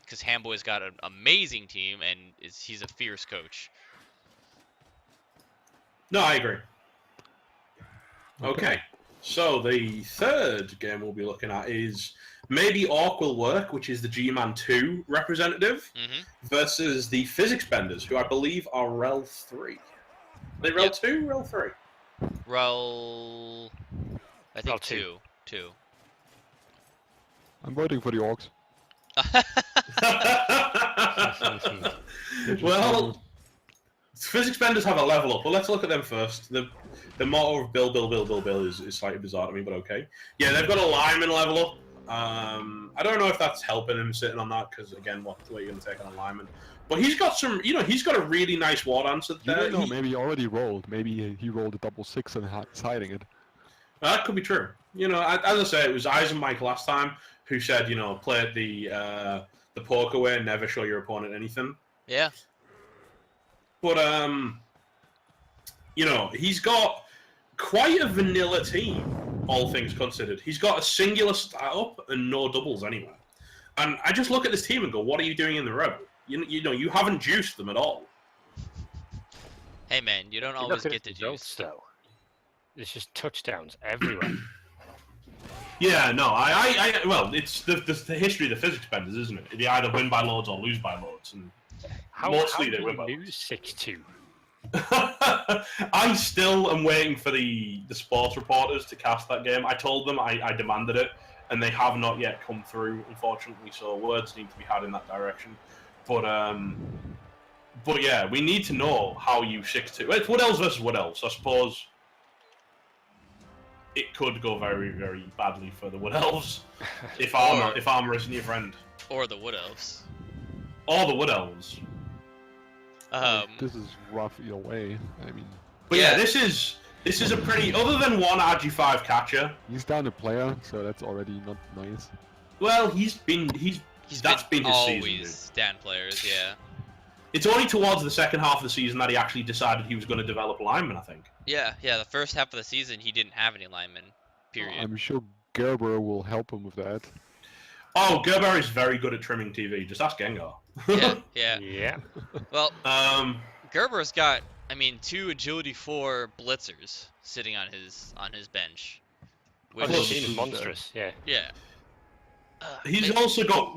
A: Because Hamboy's got an amazing team and he's a fierce coach.
C: No, I agree. Okay, so the third game we'll be looking at is maybe Orc Will Work, which is the G-Man 2 representative, versus the Physics Benders, who I believe are Rel 3. Are they Rel 2? Rel 3?
A: Rel... I think
D: Rel
A: 2.
D: 2.
A: 2.
B: I'm voting for the Orcs.
C: Well, Physics Benders have a level up. Well, let's look at them first. The motto of Bill is slightly bizarre to me, but okay. Yeah, they've got a lineman level up. I don't know if that's helping him sitting on that, because again, what are you going to take on a lineman? But he's got some, he's got a really nice war answer there.
B: You don't know, maybe he already rolled. Maybe he rolled a double 6 and is hiding it.
C: That could be true. As I say, it was Eisenmike last time who said, play it the poker way and never show your opponent anything.
A: Yeah.
C: But, he's got quite a vanilla team, all things considered. He's got a singular startup and no doubles anywhere. And I just look at this team and go, what are you doing in the row? You haven't juiced them at all.
A: Hey, man, you don't always get to juice.
D: Though. There's just touchdowns everywhere.
C: Yeah, no, well, it's the history of the Physics Benders, isn't it? They either win by loads or lose by loads. And
D: How
C: mostly
D: do
C: they win by
D: lose 6-2?
C: I still am waiting for the sports reporters to cast that game. I told them I demanded it, and they have not yet come through, unfortunately. So words need to be had in that direction. But yeah, we need to know how you 6-2. It's Wood Elves versus Wood Elves. I suppose it could go very, very badly for the Wood Elves if armor isn't your friend,
A: Or the Wood Elves.
C: or the Wood Elves.
B: This is rough either way. I mean,
C: But yeah, this is a pretty. Other than one RG5 catcher,
B: he's down a player, so that's already not nice.
C: well, that's been his
A: always
C: season. Dude.
A: stand players, yeah.
C: It's only towards the second half of the season that he actually decided he was going to develop linemen, I think.
A: Yeah, the first half of the season he didn't have any linemen, period.
B: I'm sure Gerber will help him with that.
C: Oh, Gerber is very good at trimming TV. Just ask Gengar.
A: Yeah.
D: Yeah.
A: Well,
C: Um,
A: Gerber's got, 2 agility 4 blitzers sitting on his bench.
D: Oh,
A: Which,
D: the team is monstrous. Yeah.
A: yeah.
C: he's also got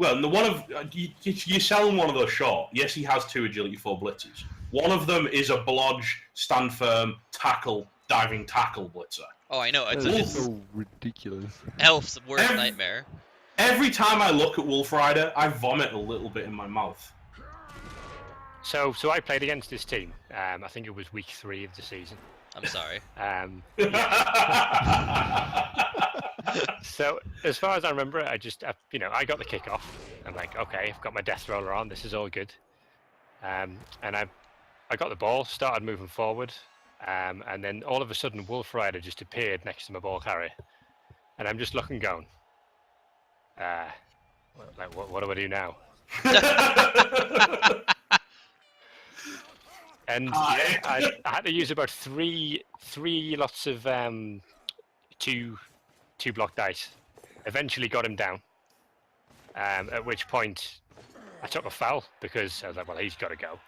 C: you sell him one of those short. Yes, he has 2 agility 4 blitzers. One of them is a blodge, stand firm, tackle, diving tackle blitzer.
A: Oh, I know.
B: That is
A: It's
B: so ridiculous.
A: Elf's worst nightmare.
C: Every time I look at Wolf Rider, I vomit a little bit in my mouth.
D: So I played against this team. I think it was week 3 of the season.
A: I'm sorry.
D: So as far as I remember, I got the kickoff. I'm like, okay, I've got my death roller on. This is all good. And I got the ball, started moving forward, and then all of a sudden, Wolf Rider just appeared next to my ball carrier, and I'm just looking, going, what do I do now? And I had to use about three lots of two block dice. Eventually got him down. At which point I took a foul because I was like, well, he's got to go.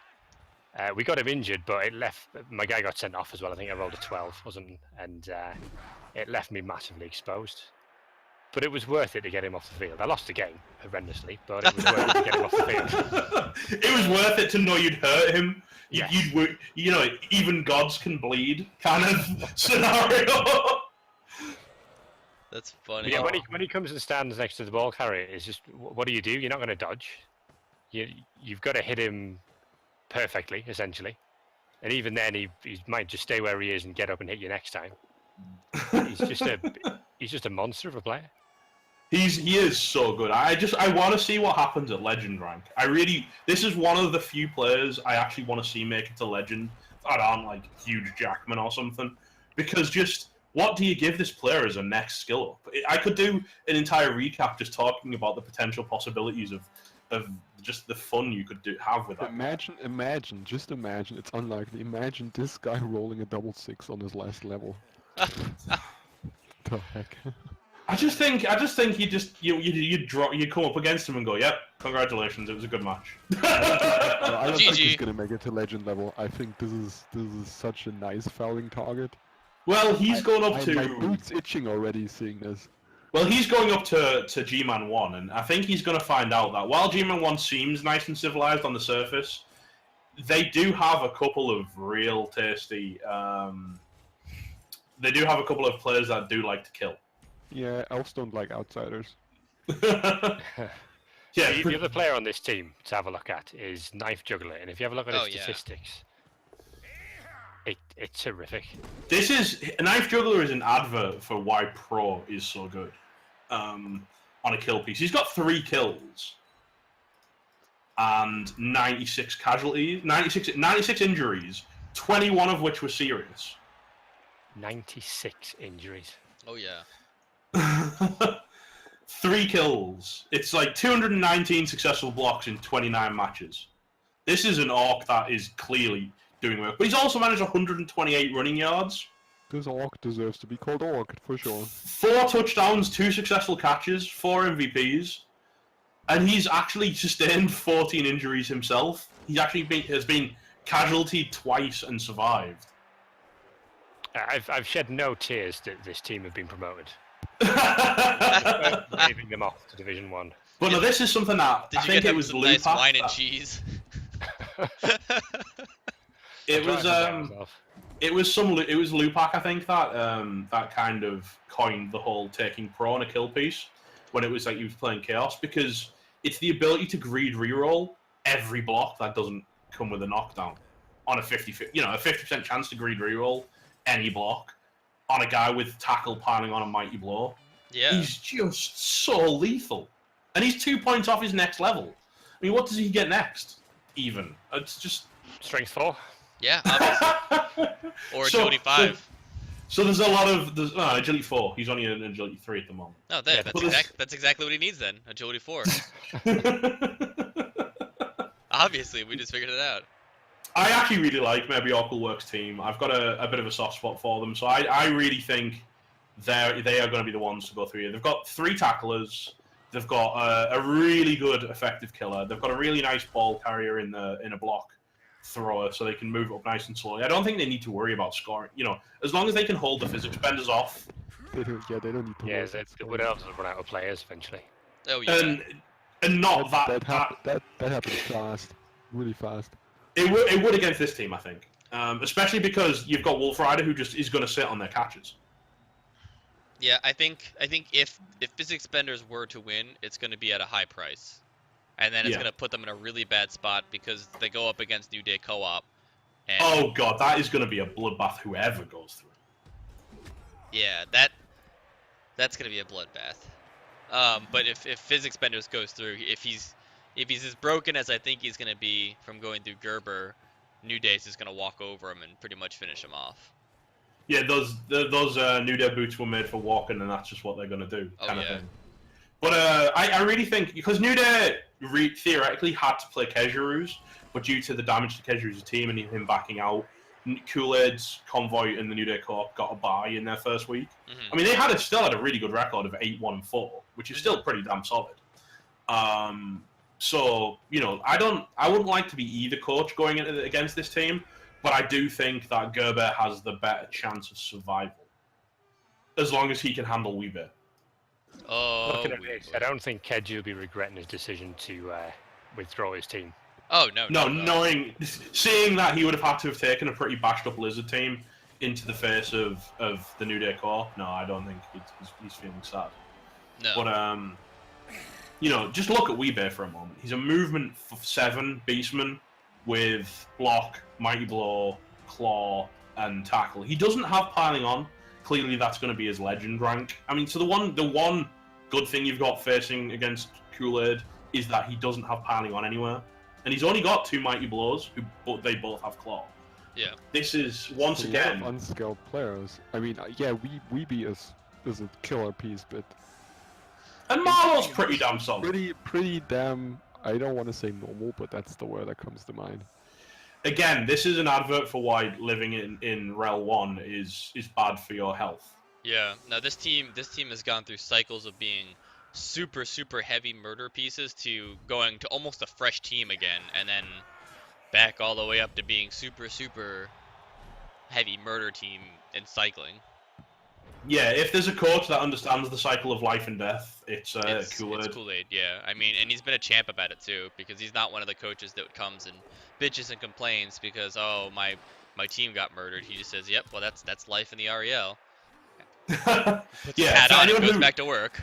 D: We got him injured, but it left. My guy got sent off as well. I think I rolled a 12, wasn't, and it left me massively exposed. But it was worth it to get him off the field. I lost the game horrendously, but it was worth it to get him off the field.
C: It was worth it to know you'd hurt him.
D: Yes.
C: Even gods can bleed kind of scenario.
A: That's funny.
D: Yeah, when he comes and stands next to the ball carrier, it's just, what do? You're not going to dodge. You've got to hit him perfectly, essentially. And even then, he might just stay where he is and get up and hit you next time. He's just a monster of a player.
C: He is so good. I want to see what happens at Legend rank. This is one of the few players I actually want to see make it to Legend that aren't like huge Jackman or something. Because just, what do you give this player as a next skill up? I could do an entire recap just talking about the potential possibilities of just the fun you could have with that.
B: Imagine, just imagine, it's unlikely. Imagine this guy rolling a 6 on his last level. The heck?
C: I just think you come up against him and go, yep, congratulations, it was a good match.
B: I don't think he's
A: GG.
B: gonna make it to legend level. I think this is such a nice fouling target.
C: Well, he's going up
B: My
C: to
B: boot's itching already seeing this.
C: he's going up to G-Man 1, and I think he's going to find out that while G-Man 1 seems nice and civilized on the surface, they do have a couple of real tasty. They do have a couple of players that do like to kill.
B: Yeah, elves don't like outsiders.
C: Yeah.
D: The other player on this team to have a look at is Knife Juggler, and if you have a look at his statistics, it's terrific.
C: Knife Juggler is an advert for why Pro is so good on a kill piece. He's got 3 kills and 96 casualties, 96 injuries, 21 of which were serious.
D: 96 injuries.
A: Oh yeah.
C: 3 kills. It's like 219 successful blocks in 29 matches. This is an orc that is clearly doing work. But he's also managed 128 running yards.
B: This orc deserves to be called orc, for sure.
C: 4 touchdowns, 2 successful catches, 4 MVPs. And he's actually sustained 14 injuries himself. He's actually has been casualty twice and survived.
D: I've shed no tears that this team have been promoted. Waving them off to Division 1.
C: But no, this is something that
A: Did
C: I
A: you
C: think
A: get
C: it
A: him
C: was
A: some
C: Lupac
A: nice wine and
C: that-
A: cheese?
C: It was
D: myself.
C: it was Lupac, I think, that kind of coined the whole taking pro on a kill piece when it was like he was playing Chaos, because it's the ability to greed reroll every block that doesn't come with a knockdown on a 50% chance to greed reroll any block on a guy with tackle piling on a mighty blow.
A: Yeah.
C: He's just so lethal, and he's 2 points off his next level. I mean, what does he get next? Even it's just
D: Strength 4.
A: Yeah, obviously. Or agility 5.
C: So there's a lot of agility 4. He's only an agility 3 at the moment.
A: No,
D: Yeah,
A: that's exactly what he needs then. Agility 4. Obviously, we just figured it out.
C: I actually really like maybe Works team. I've got a bit of a soft spot for them, so I really think they are going to be the ones to go through here. They've got 3 tacklers. They've got a really good effective killer. They've got a really nice ball carrier in a block thrower, so they can move up nice and slowly. I don't think they need to worry about scoring. As long as they can hold the physics benders off.
B: They don't need to.
D: Yeah,
B: worry
D: they would have run out of players eventually.
A: Oh yeah.
C: And not
B: that happens fast, really fast.
C: It would against this team, I think. Especially because you've got Wolf Rider, who just is going to sit on their catches.
A: Yeah, I think if physics benders were to win, it's going to be at a high price, and then it's going to put them in a really bad spot because they go up against New Day Co-op. And
C: oh god, that is going to be a bloodbath. Whoever goes through.
A: yeah, that's going to be a bloodbath. But if physics benders goes through, if he's as broken as I think he's going to be from going through Gerber, New Day's is going to walk over him and pretty much finish him off.
C: Yeah, those New Day boots were made for walking, and that's just what they're going to do, kind of thing. But I really think, because New Day theoretically had to play Kejiru's, but due to the damage to Kejiru's team and him backing out, Kool-Aid's Convoy and the New Day Co-op got a bye in their first week.
A: Mm-hmm.
C: I mean, they still had a really good record of 8-1-4, which is still pretty damn solid. So, I wouldn't like to be either coach going against this team, but I do think that Gerber has the better chance of survival, as long as he can handle Weeber.
A: Oh,
D: Looking at this, I don't think Keji will be regretting his decision to withdraw his team.
A: Oh no.
C: Seeing that he would have had to have taken a pretty bashed up Lizard team into the face of the New Day Corps, no, I don't think he's feeling sad.
A: No.
C: But just look at Weeber for a moment. He's a movement 7 beastman with block, mighty blow, claw, and tackle. He doesn't have piling on. Clearly, that's going to be his legend rank. I mean, so the one good thing you've got facing against Kool-Aid is that he doesn't have piling on anywhere, and he's only got 2 mighty blows, but they both have claw.
A: Yeah.
C: This is once again
B: unskilled players. I mean, Weeby is a killer piece, but
C: and Marlo's pretty damn solid.
B: Pretty damn. I don't want to say normal, but that's the word that comes to mind.
C: Again, this is an advert for why living in Rel 1 is bad for your health.
A: Yeah. Now this team has gone through cycles of being super heavy murder pieces to going to almost a fresh team again, and then back all the way up to being super heavy murder team in cycling.
C: Yeah, if there's a coach that understands the cycle of life and death, it's Kool-Aid.
A: It's Kool-Aid, yeah. I mean, and he's been a champ about it too, because he's not one of the coaches that comes and bitches and complains because my team got murdered. He just says, "Yep, well that's life in the REL." Puts his hat on and goes back to work.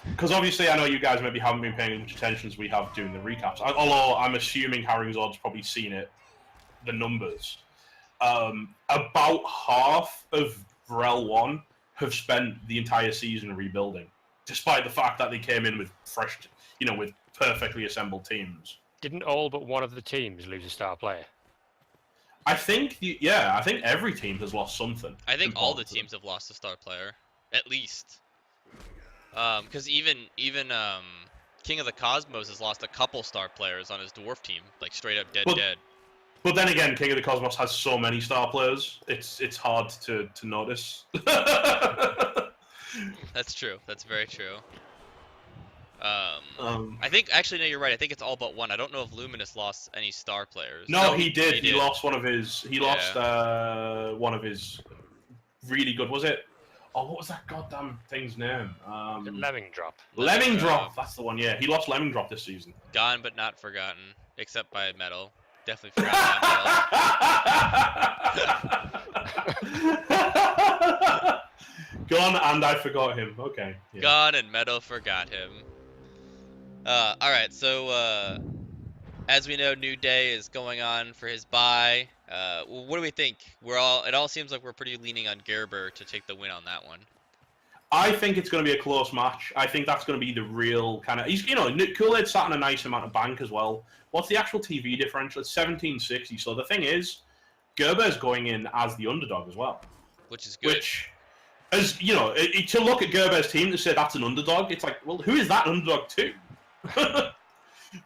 C: Because obviously, I know you guys maybe haven't been paying as much attention as we have doing the recaps. Although I'm assuming Haringzod's probably seen it, the numbers. About half of Rel 1 have spent the entire season rebuilding, despite the fact that they came in with fresh, with perfectly assembled teams.
D: Didn't all but one of the teams lose a star player?
C: I think every team has lost something.
A: I think all the teams have lost a star player, at least. Because even King of the Cosmos has lost a couple star players on his dwarf team, like straight up dead.
C: But then again, King of the Cosmos has so many star players, it's hard to notice.
A: That's true. That's very true. I think actually no, you're right. I think it's all but one. I don't know if Luminous lost any star players.
C: No, he did. He lost one of his. He lost one of his really good. Was it? Oh, what was that goddamn thing's name?
D: Lemming Drop.
C: Lemming Drop. That's the one. Yeah, he lost Lemming Drop this season.
A: Gone but not forgotten, except by Metal. Definitely forgot that.
C: Gone and I forgot him. Okay. Yeah.
A: Gone and Meadow forgot him. All right. So as we know, New Day is going on for his bye. What do we think? It all seems like we're pretty leaning on Gerber to take the win on that one.
C: I think it's going to be a close match. I think that's going to be the real kind of. Kool-Aid sat in a nice amount of bank as well. What's the actual TV differential? It's 1760. So the thing is, Gerber's going in as the underdog as well.
A: Which is good.
C: As you know, to look at Gerber's team to say that's an underdog, it's like, well, who is that underdog to? But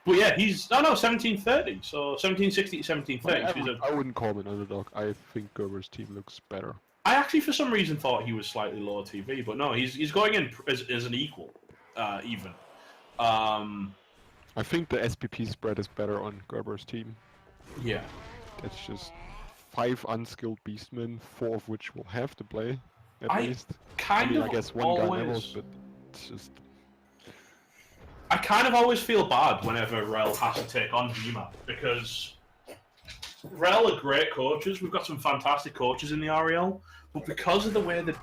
C: yeah, he's 1730. So 1760 to 1730.
B: I wouldn't call him an underdog. I think Gerber's team looks better.
C: I actually, for some reason, thought he was slightly lower TV, but no, he's going in as an equal, even.
B: I think the SPP spread is better on Gerber's team.
C: Yeah.
B: That's just 5 unskilled beastmen, 4 of which will have to play, at least. I guess one guy never, but it's just...
C: I kind of always feel bad whenever Rel has to take on G-Man, because Rel are great coaches. We've got some fantastic coaches in the REL, but because of the way that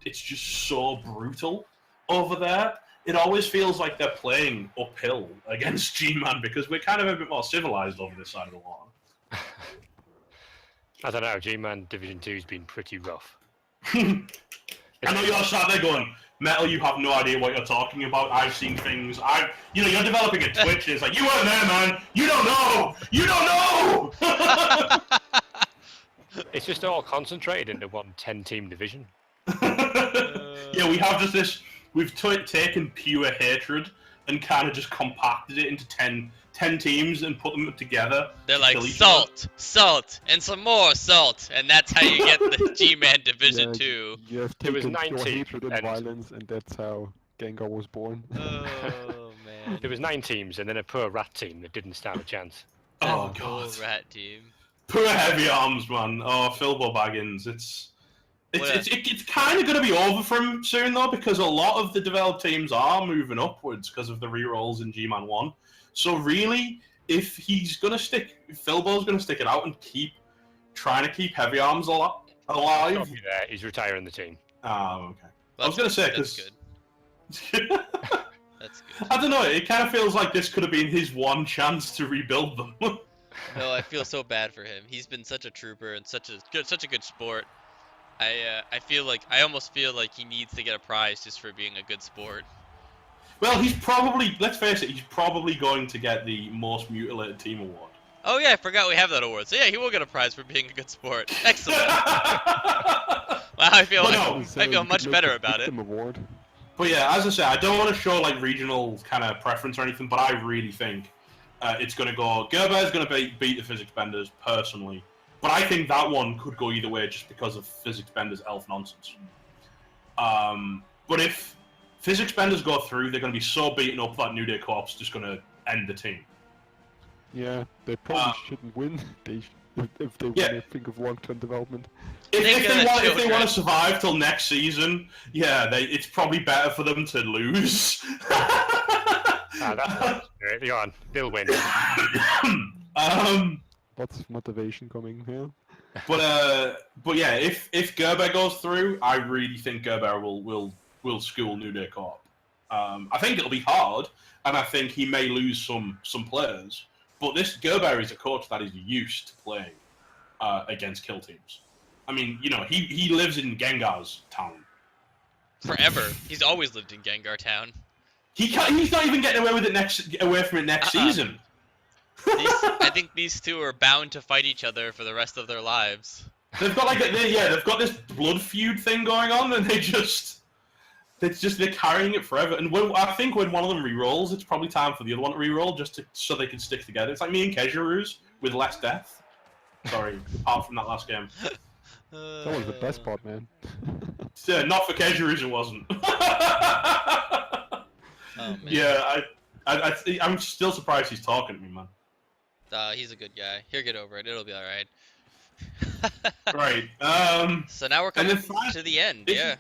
C: it's just so brutal over there, it always feels like they're playing uphill against G-Man, because we're kind of a bit more civilized over this side of the water.
D: I don't know, G-Man Division 2 has been pretty rough.
C: I know you're sat there going, Metal, you have no idea what you're talking about. I've seen things. You're developing a Twitch. And it's like, you weren't there, man. You don't know. You don't know.
D: It's just all concentrated into one 10-team division.
C: Yeah, we have just this. We've taken pure hatred and kind of just compacted it into 10 teams and put them together.
A: They're like salt, and some more salt, and that's how you get the G-Man Division 2.
B: You have
D: There was
B: taken pure
D: 19
B: hatred and violence, and that's how Gengar was born.
A: Oh man.
D: There was 9 teams and then a poor rat team that didn't stand a chance.
C: Oh
A: That
C: god.
A: poor rat team.
C: Poor heavy arms, man. Oh, Philbo Baggins. It's kind of going to be over for him soon, though, because a lot of the developed teams are moving upwards because of the rerolls in G-Man 1. So really, if Philbo's going to stick it out and trying to keep heavy arms alive.
D: Stop you there. He's retiring the team.
C: Oh, okay.
A: Well,
C: I was going to say,
A: that's
C: because...
A: good. That's good.
C: I don't know, it kind of feels like this could have been his one chance to rebuild them.
A: No, I feel so bad for him. He's been such a trooper and such a good sport. I almost feel like he needs to get a prize just for being a good sport.
C: Well, he's probably, let's face it, he's probably going to get the Most Mutilated Team Award.
A: Oh yeah, I forgot we have that award. So yeah, he will get a prize for being a good sport. Excellent. Wow, I feel much better about it.
B: Award.
C: But yeah, as I say, I don't want to show like regional kind of preference or anything, but I really think it's going to go. Gerber's going to beat the Physics Benders personally, but I think that one could go either way just because of Physics Benders' elf nonsense. But if Physics Benders go through, they're going to be so beaten up that New Day Co-op's just going to end the team.
B: Yeah, they probably shouldn't win. If they want to think of long-term development.
C: If they want to survive till next season, yeah, it's probably better for them to lose.
D: That's go on, they'll win.
B: Lots of motivation coming here.
C: But yeah, if Gerber goes through, I really think Gerber will school New Day Co-op. I think it'll be hard, and I think he may lose some players. But this Gerber is a coach that is used to playing against kill teams. I mean, he lives in Gengar's town.
A: Forever. He's always lived in Gengar Town.
C: He's not even getting away from it next season.
A: I think these two are bound to fight each other for the rest of their lives.
C: They've got they've got this blood feud thing going on, and they're carrying it forever. And I think when one of them re-rolls, it's probably time for the other one to re-roll so they can stick together. It's like me and Kejaru's with less death. Sorry, apart from that last game.
B: That was the best part, man.
C: Yeah, not for Kejaru's, it wasn't.
A: Oh, man.
C: Yeah, I'm still surprised he's talking to me, man.
A: He's a good guy. He'll get over it. It'll be all right.
C: Right.
A: So now we're coming to the end. Yeah.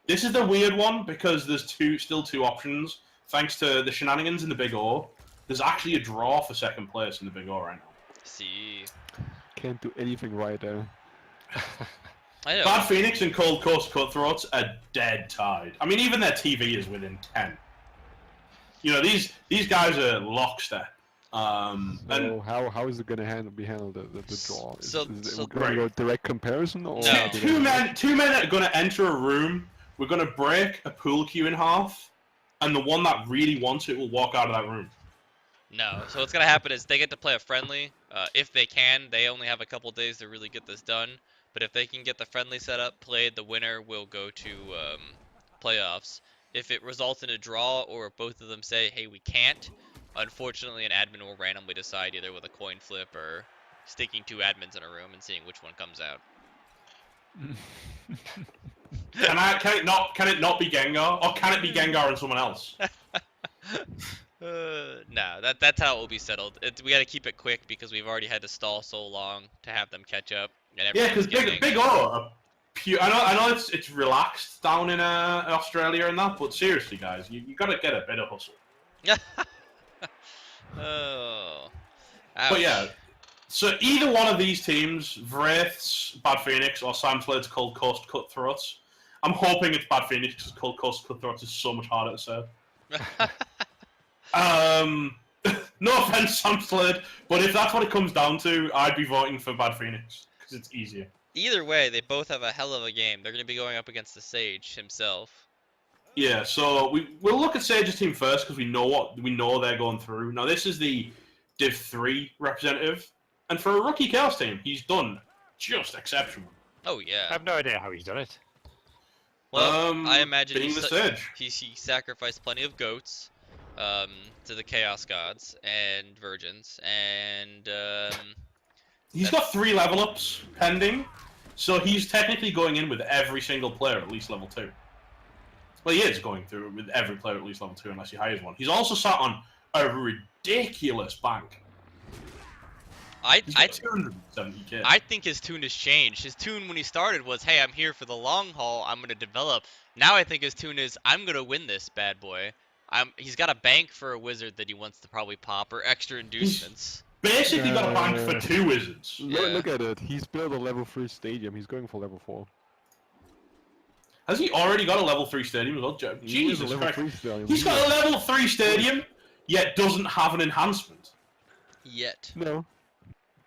C: This is the weird one because there's still two options. Thanks to the shenanigans in the Big O, there's actually a draw for second place in the Big O right now.
A: See.
B: Can't do anything right there.
A: I know.
C: Bad Phoenix and Cold Coast Cutthroats are dead tied. I mean, even their TV is within 10. You know, these guys are lockstep. And
B: So how is it gonna be handled the draw?
A: So-
B: Is
A: so-
B: it gonna go direct comparison or?
A: No.
B: are they gonna-
C: two men are gonna enter a room. We're gonna break a pool cue in half, and the one that really wants it will walk out of that room.
A: No. So what's gonna happen is they get to play a friendly. If they can, they only have a couple days to really get this done. But if they can get the friendly setup played, the winner will go to playoffs. If it results in a draw, or if both of them say, "Hey, we can't," unfortunately, an admin will randomly decide either with a coin flip or sticking two admins in a room and seeing which one comes out.
C: Can it not be Gengar, or can it be Gengar and someone else?
A: No, that's how it will be settled. We got to keep it quick because we've already had to stall so long to have them catch up. And
C: Yeah,
A: everyone's
C: because
A: getting...
C: Big O, are pure. I know it's relaxed down in Australia and that, but seriously, guys, you got to get a bit of hustle.
A: Oh.
C: But yeah,
A: Ouch.
C: so either one of these teams, Wraiths, Bad Phoenix, or Sam Slade's Cold Coast Cutthroats, I'm hoping it's Bad Phoenix because Cold Coast Cutthroats is so much harder to serve. No offense, Sam Slade, but if that's what it comes down to, I'd be voting for Bad Phoenix because it's easier.
A: Either way, they both have a hell of a game. They're going to be going up against the Sage himself.
C: Yeah, so we'll look at Sage's team first because we know they're going through. Now this is the Div 3 representative, and for a rookie Chaos team, he's done just exceptional.
A: Oh,
D: I
A: yeah.
D: have no idea how he's done it.
A: Well, I imagine
C: being
A: he
C: the Sage.
A: sacrificed plenty of goats to the Chaos Gods and Virgins, and
C: He's got 3 level ups pending, so he's technically going in with every single player at least level 2. Well, he is going through with every player at least level 2 unless he hires one. He's also sat on a ridiculous bank. He's got 270k.
A: I think his tune has changed. His tune when he started was, "Hey, I'm here for the long haul. I'm gonna develop." Now I think his tune is, "I'm gonna win this bad boy." He's got a bank for a wizard that he wants to probably pop, or extra inducements.
C: Basically got a bank for 2 wizards.
A: Yeah.
B: Look at it. He's built a level 3 stadium. He's going for level 4.
C: Has he already got a level 3 stadium as well?
B: He has a
C: Jesus
B: level
C: Christ.
B: 3 stadium.
C: He's got a level 3 stadium, yet doesn't have an enhancement.
A: Yet.
B: No,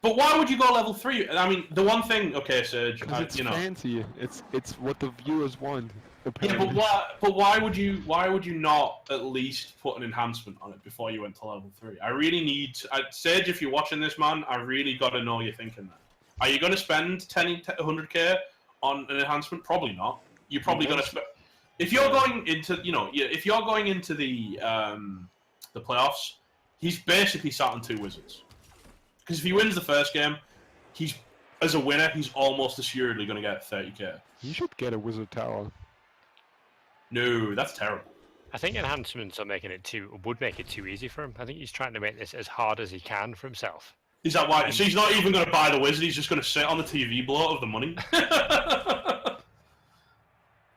C: But why would you go level 3? I mean, the one thing, okay, Serge,
B: because it's
C: you know.
B: fancy. It's what the viewers want.
C: Yeah,
B: Apparently.
C: but why would you not at least put an enhancement on it before you went to level 3? I really need Sage, if you're watching this, man, I really got to know you're thinking that. Are you going to spend 100k on an enhancement? Probably not. You're probably going to spend. If you're going into, if you're going into the playoffs, he's basically sat on 2 wizards. Because if he wins the first game, as a winner, he's almost assuredly going to get 30k.
B: He should get a wizard tower.
C: No, that's terrible.
D: I think enhancements would make it too easy for him. I think he's trying to make this as hard as he can for himself.
C: Is that why? So he's not even going to buy the wizard. He's just going to sit on the TV blow of the money.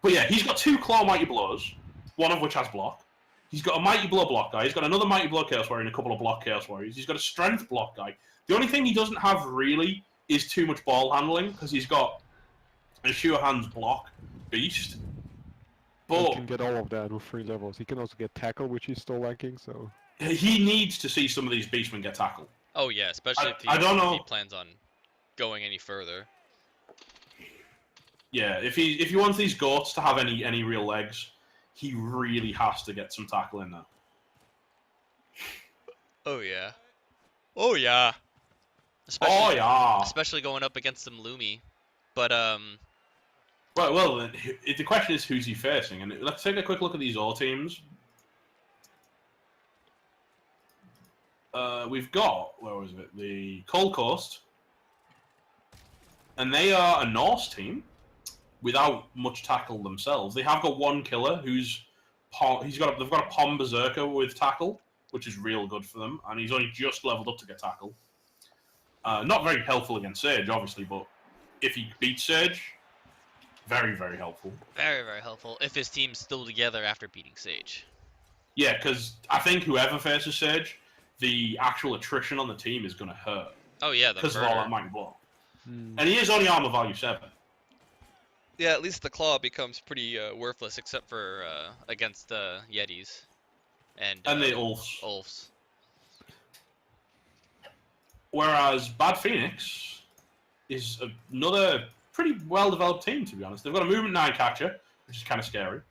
C: But yeah, he's got 2 claw mighty blows, one of which has block. He's got a mighty blow block guy. He's got another mighty blow chaos warrior and a couple of block chaos warriors. He's got a strength block guy. The only thing he doesn't have really is too much ball handling because he's got a sure hands block beast.
B: He
C: But
B: can get all of that with 3 levels. He can also get tackle, which he's still lacking. So
C: he needs to see some of these beastmen get tackled.
A: Oh yeah, especially
C: I don't know.
A: if he plans on going any further.
C: Yeah, if he wants these goats to have any real legs, he really has to get some tackle in there.
A: Oh yeah. Oh yeah. Especially going up against some Lumi. But
C: Well, the question is who's he facing, and let's take a quick look at these all teams. We've got, where was it? The Cold Coast, and they are a Norse team without much tackle themselves. They have got 1 killer they've got a Pom Berserker with tackle, which is real good for them, and he's only just leveled up to get tackle. Not very helpful against Sage, obviously, but if he beats Sage, very, very helpful.
A: very, very helpful if his team's still together after beating Sage.
C: Yeah, because I think whoever faces Sage, the actual attrition on the team is going to hurt.
A: Oh yeah, the
C: because of all that
A: murder.
C: mighty blow.
B: Hmm.
C: And he is only armor value 7.
A: Yeah, at least the claw becomes pretty worthless, except for against Yetis and
C: And the Ulfs.
A: Ulfs.
C: Whereas Bad Phoenix is another pretty well-developed team, to be honest. They've got a movement 9 catcher, which is kind of scary.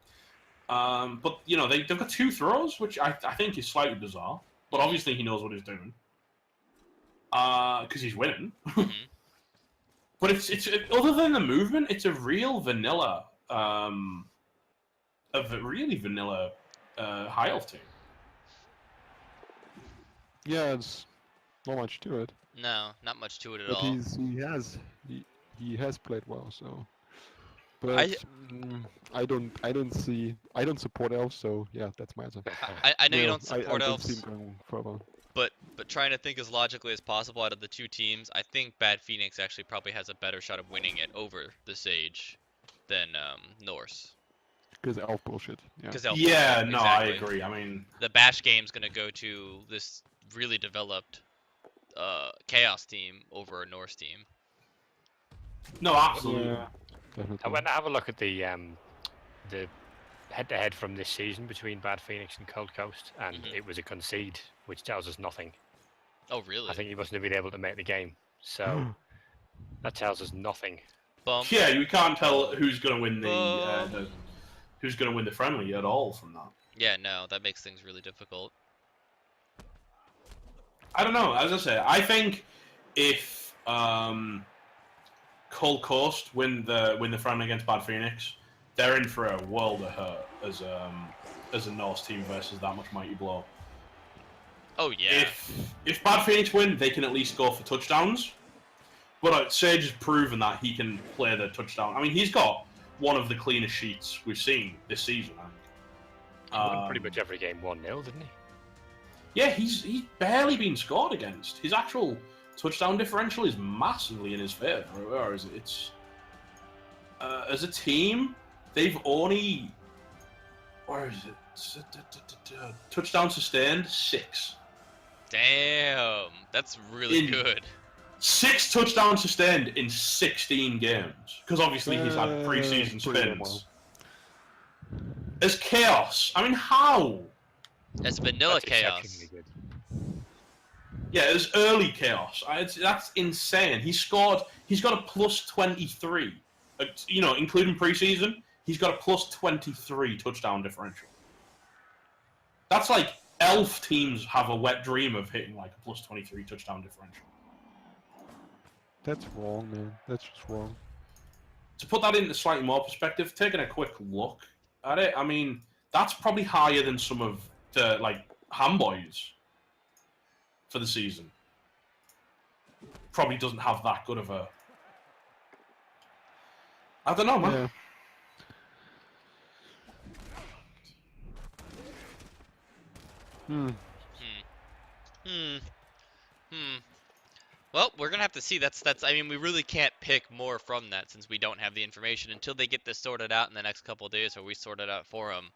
C: But, you know, they've got 2 throws, which I think is slightly bizarre. But obviously he knows what he's doing. Because he's winning.
A: Mhm.
C: But it's other than the movement, it's a real vanilla, really vanilla high elf team.
B: Yeah, it's not much to it.
A: No, not much to it at
B: But
A: all.
B: he has played well, so. But
A: I-
B: I don't support elves, so yeah, that's my answer.
A: I know you
B: No,
A: don't support
B: I don't
A: elves,
B: see him going further.
A: but trying to think as logically as possible out of the 2 teams, I think Bad Phoenix actually probably has a better shot of winning it over the Sage than Norse.
B: Because elf bullshit. Yeah.
A: 'Cause they'll
C: Yeah,
A: bullshit,
C: no, I
A: exactly.
C: agree. I mean,
A: The Bash game's gonna go to this really developed Chaos team over a Norse team.
C: no, absolutely.
B: Yeah, definitely.
D: I went to have a look at the head-to-head from this season between Bad Phoenix and Cold Coast, and
A: Mhm.
D: it was a concede, which tells us nothing.
A: Oh really?
D: I think he mustn't have been able to make the game, so that tells us nothing.
A: Bum.
C: Yeah, you can't tell who's going to win
A: Bum.
C: who's going to win the friendly at all from that.
A: Yeah, no, that makes things really difficult.
C: I don't know. As I say, I think if Cold Coast win the friendly against Bad Phoenix, they're in for a world of hurt as a Norse team versus that much mighty blow.
A: Oh yeah.
C: If Bad Phoenix win, they can at least go for touchdowns. But Sage has proven that he can play the touchdown. I mean, he's got one of the cleanest sheets we've seen this season. I think.
D: He won pretty much every game 1-0, didn't he?
C: Yeah, he's barely been scored against. His actual touchdown differential is massively in his favor. Whereas it's as a team, they've only touchdown sustained 6.
A: Damn, that's really
C: In-
A: good.
C: 6 touchdowns sustained in 16 games. Because obviously he's had preseason
B: pretty damn
C: spins. As Chaos, I mean, how?
A: That's vanilla
D: That's
A: chaos.
D: exceptionally good.
C: Yeah, as early Chaos. That's insane. He's got a plus 23. You know, including preseason, he's got a plus 23 touchdown differential. That's like elf teams have a wet dream of hitting like a plus 23 touchdown differential.
B: That's wrong, man. That's just wrong.
C: To put that into slightly more perspective, taking a quick look at it, I mean, that's probably higher than some of the like ham boys for the season. Probably doesn't have that good of a. I don't know, man.
B: Yeah.
A: Well, we're gonna have to see. That's. I mean, we really can't pick more from that since we don't have the information until they get this sorted out in the next couple of days, or we sort it out for them.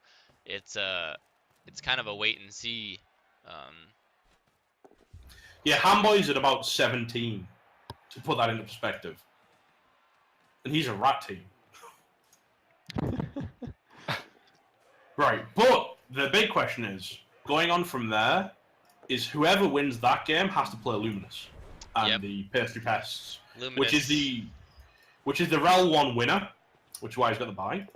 A: It's kind of a wait and see.
C: Yeah, Hamboy's at about 17, to put that into perspective. And he's a rat team. Right, but the big question is, going on from there, is whoever wins that game has to play Luminous and
A: Yep.
C: the Pastry Pests,
A: Luminous.
C: which is the Rel 1 winner, which is why he's got the bye.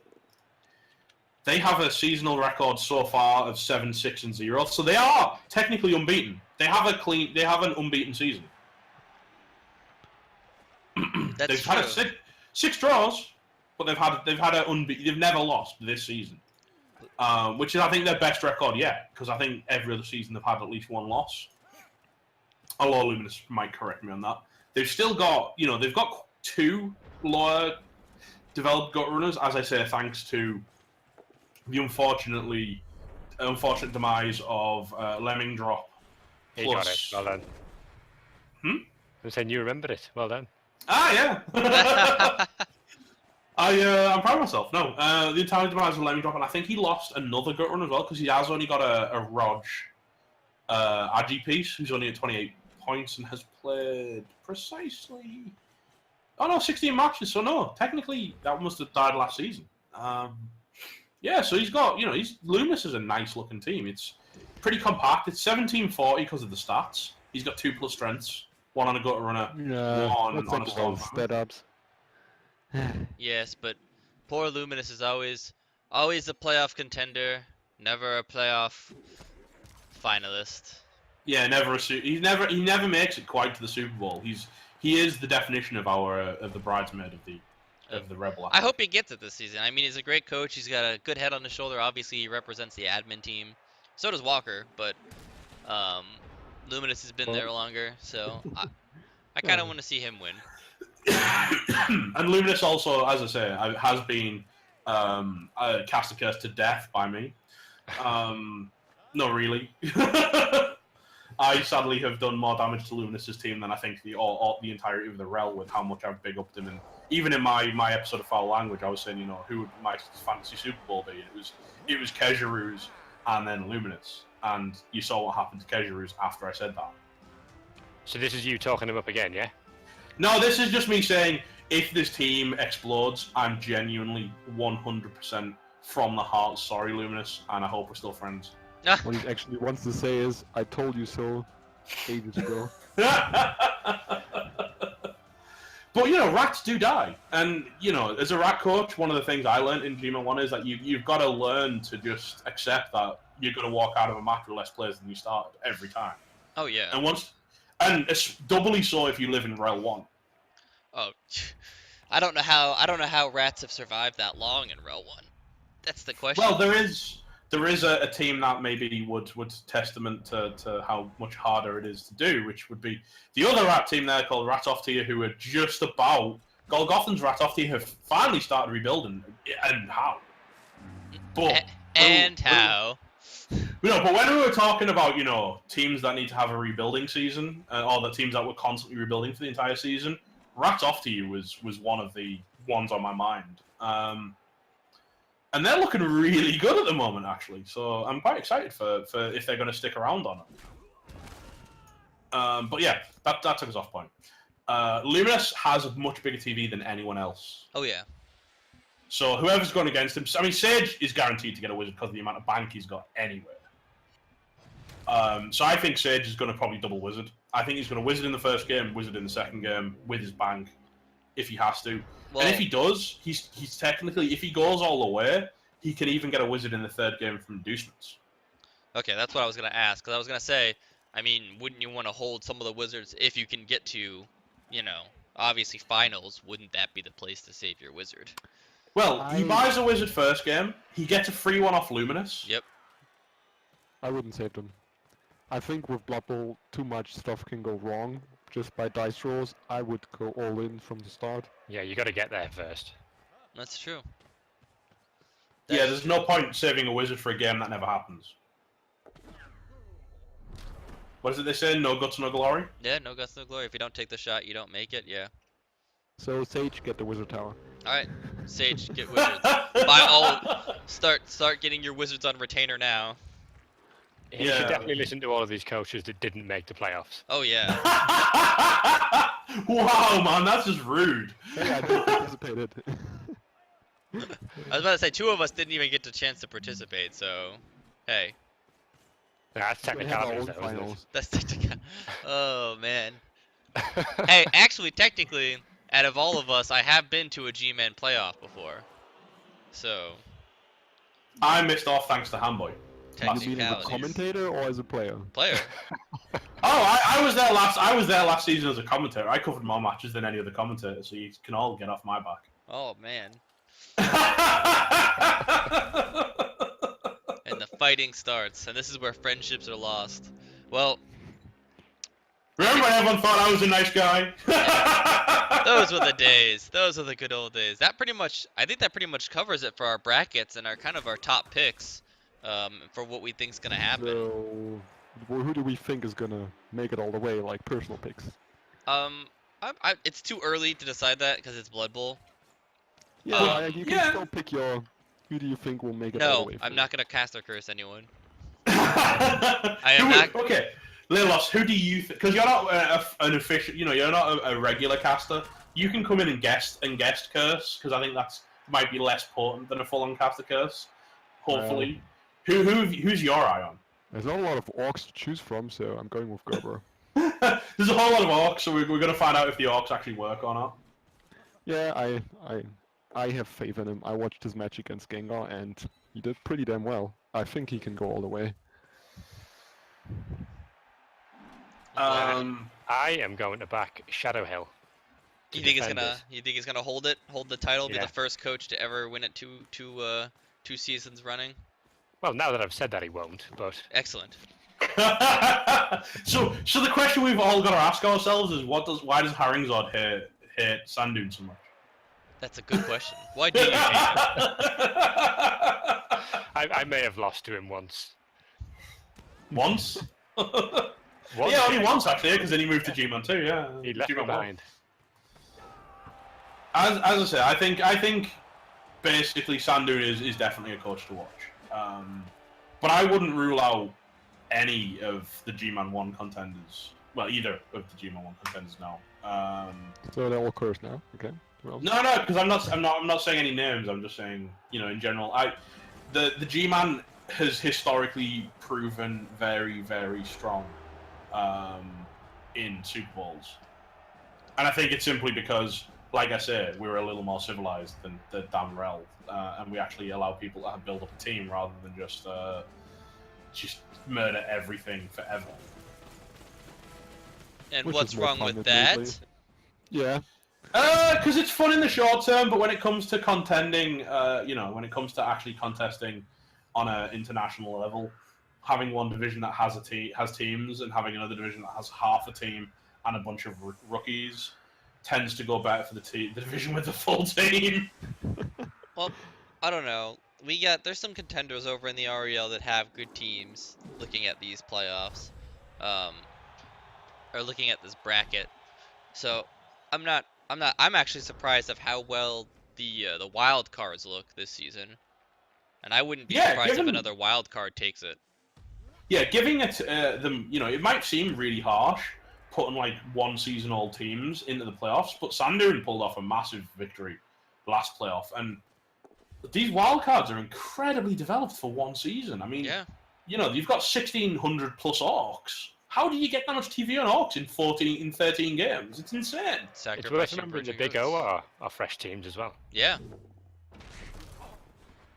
C: They have a seasonal record so far of 7-6-0, so they are technically unbeaten. They have an unbeaten season.
A: That's
C: They've
A: true.
C: had six draws, but they've never lost this season, which is I think their best record yet. Because I think every other season they've had at least one loss. Although Luminous might correct me on that. They've still got they've got 2 lower developed gut runners, as I say, thanks to the unfortunate demise of Lemming Drop.
D: He got it. Well done. I said you remembered it. Well done.
C: Ah, yeah. I'm proud of myself. No, the entire demise of Lemming Drop, and I think he lost another gut run as well because he has only got a Rog Agi piece, who's only at 28 points and has played precisely. Oh no, 16 matches. So no, technically that must have died last season. Yeah, so he's got, Loomis is a nice looking team. It's pretty compact. It's 1740 because of the stats. He's got 2+ strengths, 1 on a gutter runner,
B: Yeah,
C: 1
B: let's
C: on a
B: take
C: storm.
B: all stat ups.
A: Yes, but poor Luminous is always a playoff contender, never a playoff finalist.
C: Yeah, he never makes it quite to the Super Bowl. He is the definition of the bridesmaid of the Rebel.
A: I hope he gets it this season. I mean, he's a great coach. He's got a good head on his shoulder. Obviously, he represents the admin team. So does Walker, but Luminous has been there longer, so I kind of want to see him win.
C: And Luminous also, as I say, has been cast a curse to death by me. Not really. I sadly have done more damage to Luminous's team than I think the entirety of the Rel with how much I've big upped him. And even in my episode of Foul Language, I was saying, who would my fantasy Super Bowl be? It was Kejaruz and then Luminous. And you saw what happened to Kejaruz after I said that.
D: So this is you talking him up again, yeah?
C: No, this is just me saying, if this team explodes, I'm genuinely 100% from the heart sorry, Luminous, and I hope we're still friends.
B: What he actually wants to say is, I told you so ages ago.
C: But, rats do die. And, as a rat coach, one of the things I learned in GM1 is that you've got to learn to just accept that you're going to walk out of a match with less players than you started every time.
A: Oh, yeah.
C: And it's doubly so if you live in Rel 1.
A: Oh, I don't know how rats have survived that long in Rel 1. That's the question.
C: Well, there is a team that maybe would testament to how much harder it is to do, which would be the other rat team there called Rat Off Tier, who are just about Golgothan's Rat Off Tier have finally started rebuilding, and how? But
A: how?
C: But when we were talking about teams that need to have a rebuilding season, or the teams that were constantly rebuilding for the entire season, Rat Off to You was one of the ones on my mind. And they're looking really good at the moment, actually. So I'm quite excited for if they're going to stick around on it. But yeah, that took us off point. Luminous has a much bigger TV than anyone else.
A: Oh yeah.
C: So whoever's going against him, I mean, Sage is guaranteed to get a wizard because of the amount of bank he's got anywhere. So I think Sage is going to probably double wizard. I think he's going to wizard in the first game, wizard in the second game with his bank, if he has to.
A: Well,
C: and if he does, he's technically, if he goes all the way, he can even get a wizard in the third game from inducements.
A: Okay, that's what I was going to ask. Because I was going to say, I mean, wouldn't you want to hold some of the wizards if you can get to, obviously finals? Wouldn't that be the place to save your wizard?
C: Well, he buys a wizard first game. He gets a free one off Luminous.
A: Yep.
B: I wouldn't save them. I think with Blood Bowl, too much stuff can go wrong just by dice rolls. I would go all in from the start.
D: Yeah, you got to get there first.
A: That's true.
C: Yeah, there's no point saving a wizard for a game that never happens. What is it they say? No guts, no glory?
A: Yeah, no guts, no glory. If you don't take the shot, you don't make it, yeah.
B: So Sage, get the wizard tower.
A: Alright, Sage, get wizards. By all, start getting your wizards on retainer now.
D: You should definitely listen to all of these coaches that didn't make the playoffs.
A: Oh yeah.
C: Wow, man, that's just rude.
B: Hey, I didn't participate.
A: I was about to say, 2 of us didn't even get the chance to participate, so, hey.
D: That's
B: We have our
D: technicalities,
B: own
D: though, isn't it?
B: finals.
A: That's technical. Oh, man. Hey, actually, technically, out of all of us, I have been to a G-Man playoff before. So.
C: I missed off thanks to Handboy.
B: You mean as a
A: Technicalities.
B: commentator or as a player?
A: Player.
C: Oh, I was there last season as a commentator. I covered more matches than any other commentator, so you can all get off my back.
A: Oh, man. And the fighting starts, and this is where friendships are lost. Well,
C: Remember when everyone thought I was a nice guy?
A: those were the days. Those were the good old days. I think that pretty much covers it for our brackets and our top picks for what we think's gonna happen.
B: So, who do we think is gonna make it all the way, like personal picks?
A: It's too early to decide that because it's Blood Bowl.
B: Yeah, you can still pick your. Who do you think will make it all the
A: No,
B: way?
A: I'm not gonna cast or curse anyone.
C: I
A: am not.
C: Okay, Lilos, who do you think? Because you're not an official, you're not a regular caster. You can come in and guest curse, because I think that's might be less potent than a full-on caster curse. Hopefully, who's your eye on?
B: There's not a lot of orcs to choose from, so I'm going with Gerber.
C: There's a whole lot of orcs, so we're gonna find out if the orcs actually work or not.
B: Yeah, I have faith in him. I watched his match against Gengar, and he did pretty damn well. I think he can go all the way.
D: I am going to back Shadow Hill.
A: You think he's gonna hold the title, be
D: Yeah.
A: the first coach to ever win it two seasons running?
D: Well, now that I've said that, he won't. But
A: Excellent.
C: so the question we've all got to ask ourselves is, why does Haringzod hate Sandune so much?
A: That's a good question. Why do you hate him?
D: I may have lost to him once.
C: Once?
D: Once,
C: Yeah, only once actually, because then he moved to G-Man too. Yeah,
D: He left me
C: G-Man
D: behind.
C: As I say, I think basically Sandune is definitely a coach to watch. But I wouldn't rule out any of the G-Man 1 contenders. Well, either of the G-Man 1 contenders now.
B: So they're all cursed now. Okay. Well,
C: No, because I'm not saying any names. I'm just saying, in general. The G-Man has historically proven very, very strong in Super Bowls, and I think it's simply because, like I said, we're a little more civilized than the damn Rel, and we actually allow people to build up a team rather than just murder everything forever.
A: And
B: which
A: what's
B: is more
A: wrong
B: fun
A: with
B: admittedly.
A: that?
B: Yeah.
C: Because it's fun in the short term, but when it comes to contending, when it comes to actually contesting on an international level, having one division that has teams and having another division that has half a team and a bunch of rookies tends to go better for the division with the full team.
A: Well, I don't know. There's some contenders over in the REL that have good teams looking at these playoffs, or looking at this bracket. So I'm actually surprised of how well the wild cards look this season, and I wouldn't be surprised if another wild card takes it.
C: Yeah, giving it them, it might seem really harsh putting like one season old teams into the playoffs, but Sandune pulled off a massive victory last playoff, and these wildcards are incredibly developed for one season. I mean,
A: Yeah.
C: You've got 1,600 plus orcs. How do you get that much TV on orcs in 13 games? It's insane.
D: It's worth
A: Sacrificing
D: remembering the
A: virgin
D: Big O
A: goats.
D: are fresh teams as well.
A: Yeah.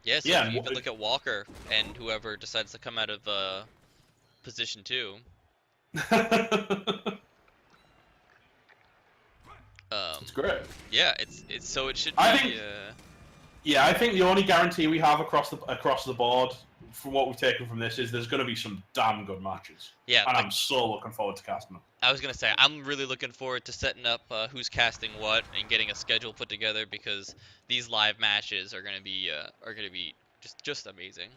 A: Yeah, so
C: Yeah,
A: if you even look at Walker and whoever decides to come out of position 2.
C: It's great.
A: Yeah, it's so it should be.
C: I think- Yeah, I think the only guarantee we have across the board from what we've taken from this is there's going to be some damn good matches.
A: Yeah,
C: And I'm so looking forward to casting them.
A: I was gonna say I'm really looking forward to setting up who's casting what and getting a schedule put together, because these live matches are gonna be just amazing.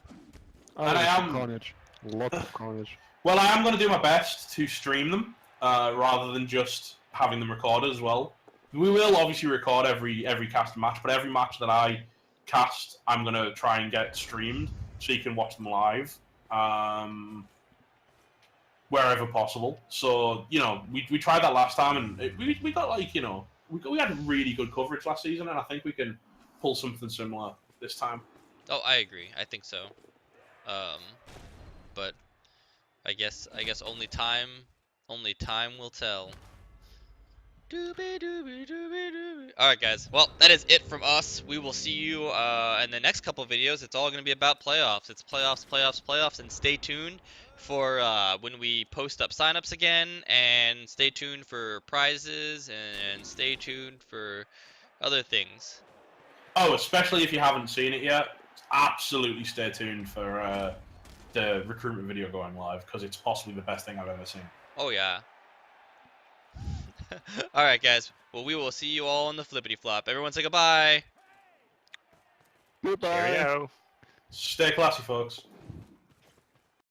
B: Oh,
C: And I
B: there's
C: am-
B: carnage. Lots of carnage.
C: Well, I am going to do my best to stream them rather than just having them recorded as well. We will obviously record every cast match, but every match that I cast, I'm going to try and get streamed so you can watch them live wherever possible. So, we tried that last time, and we got we had really good coverage last season, and I think we can pull something similar this time.
A: Oh, I agree. I think so. But I guess only time will tell. Alright guys, well that is it from us. We will see you in the next couple videos. It's all going to be about playoffs. It's playoffs, and stay tuned for when we post up signups again, and stay tuned for prizes, and stay tuned for other things.
C: Oh, especially if you haven't seen it yet, absolutely stay tuned for the recruitment video going live, because it's possibly the best thing I've ever seen.
A: Oh yeah. Alright guys, well we will see you all on the flippity flop. Everyone say goodbye.
B: Goodbye.
D: Cheerio.
C: Stay classy, folks.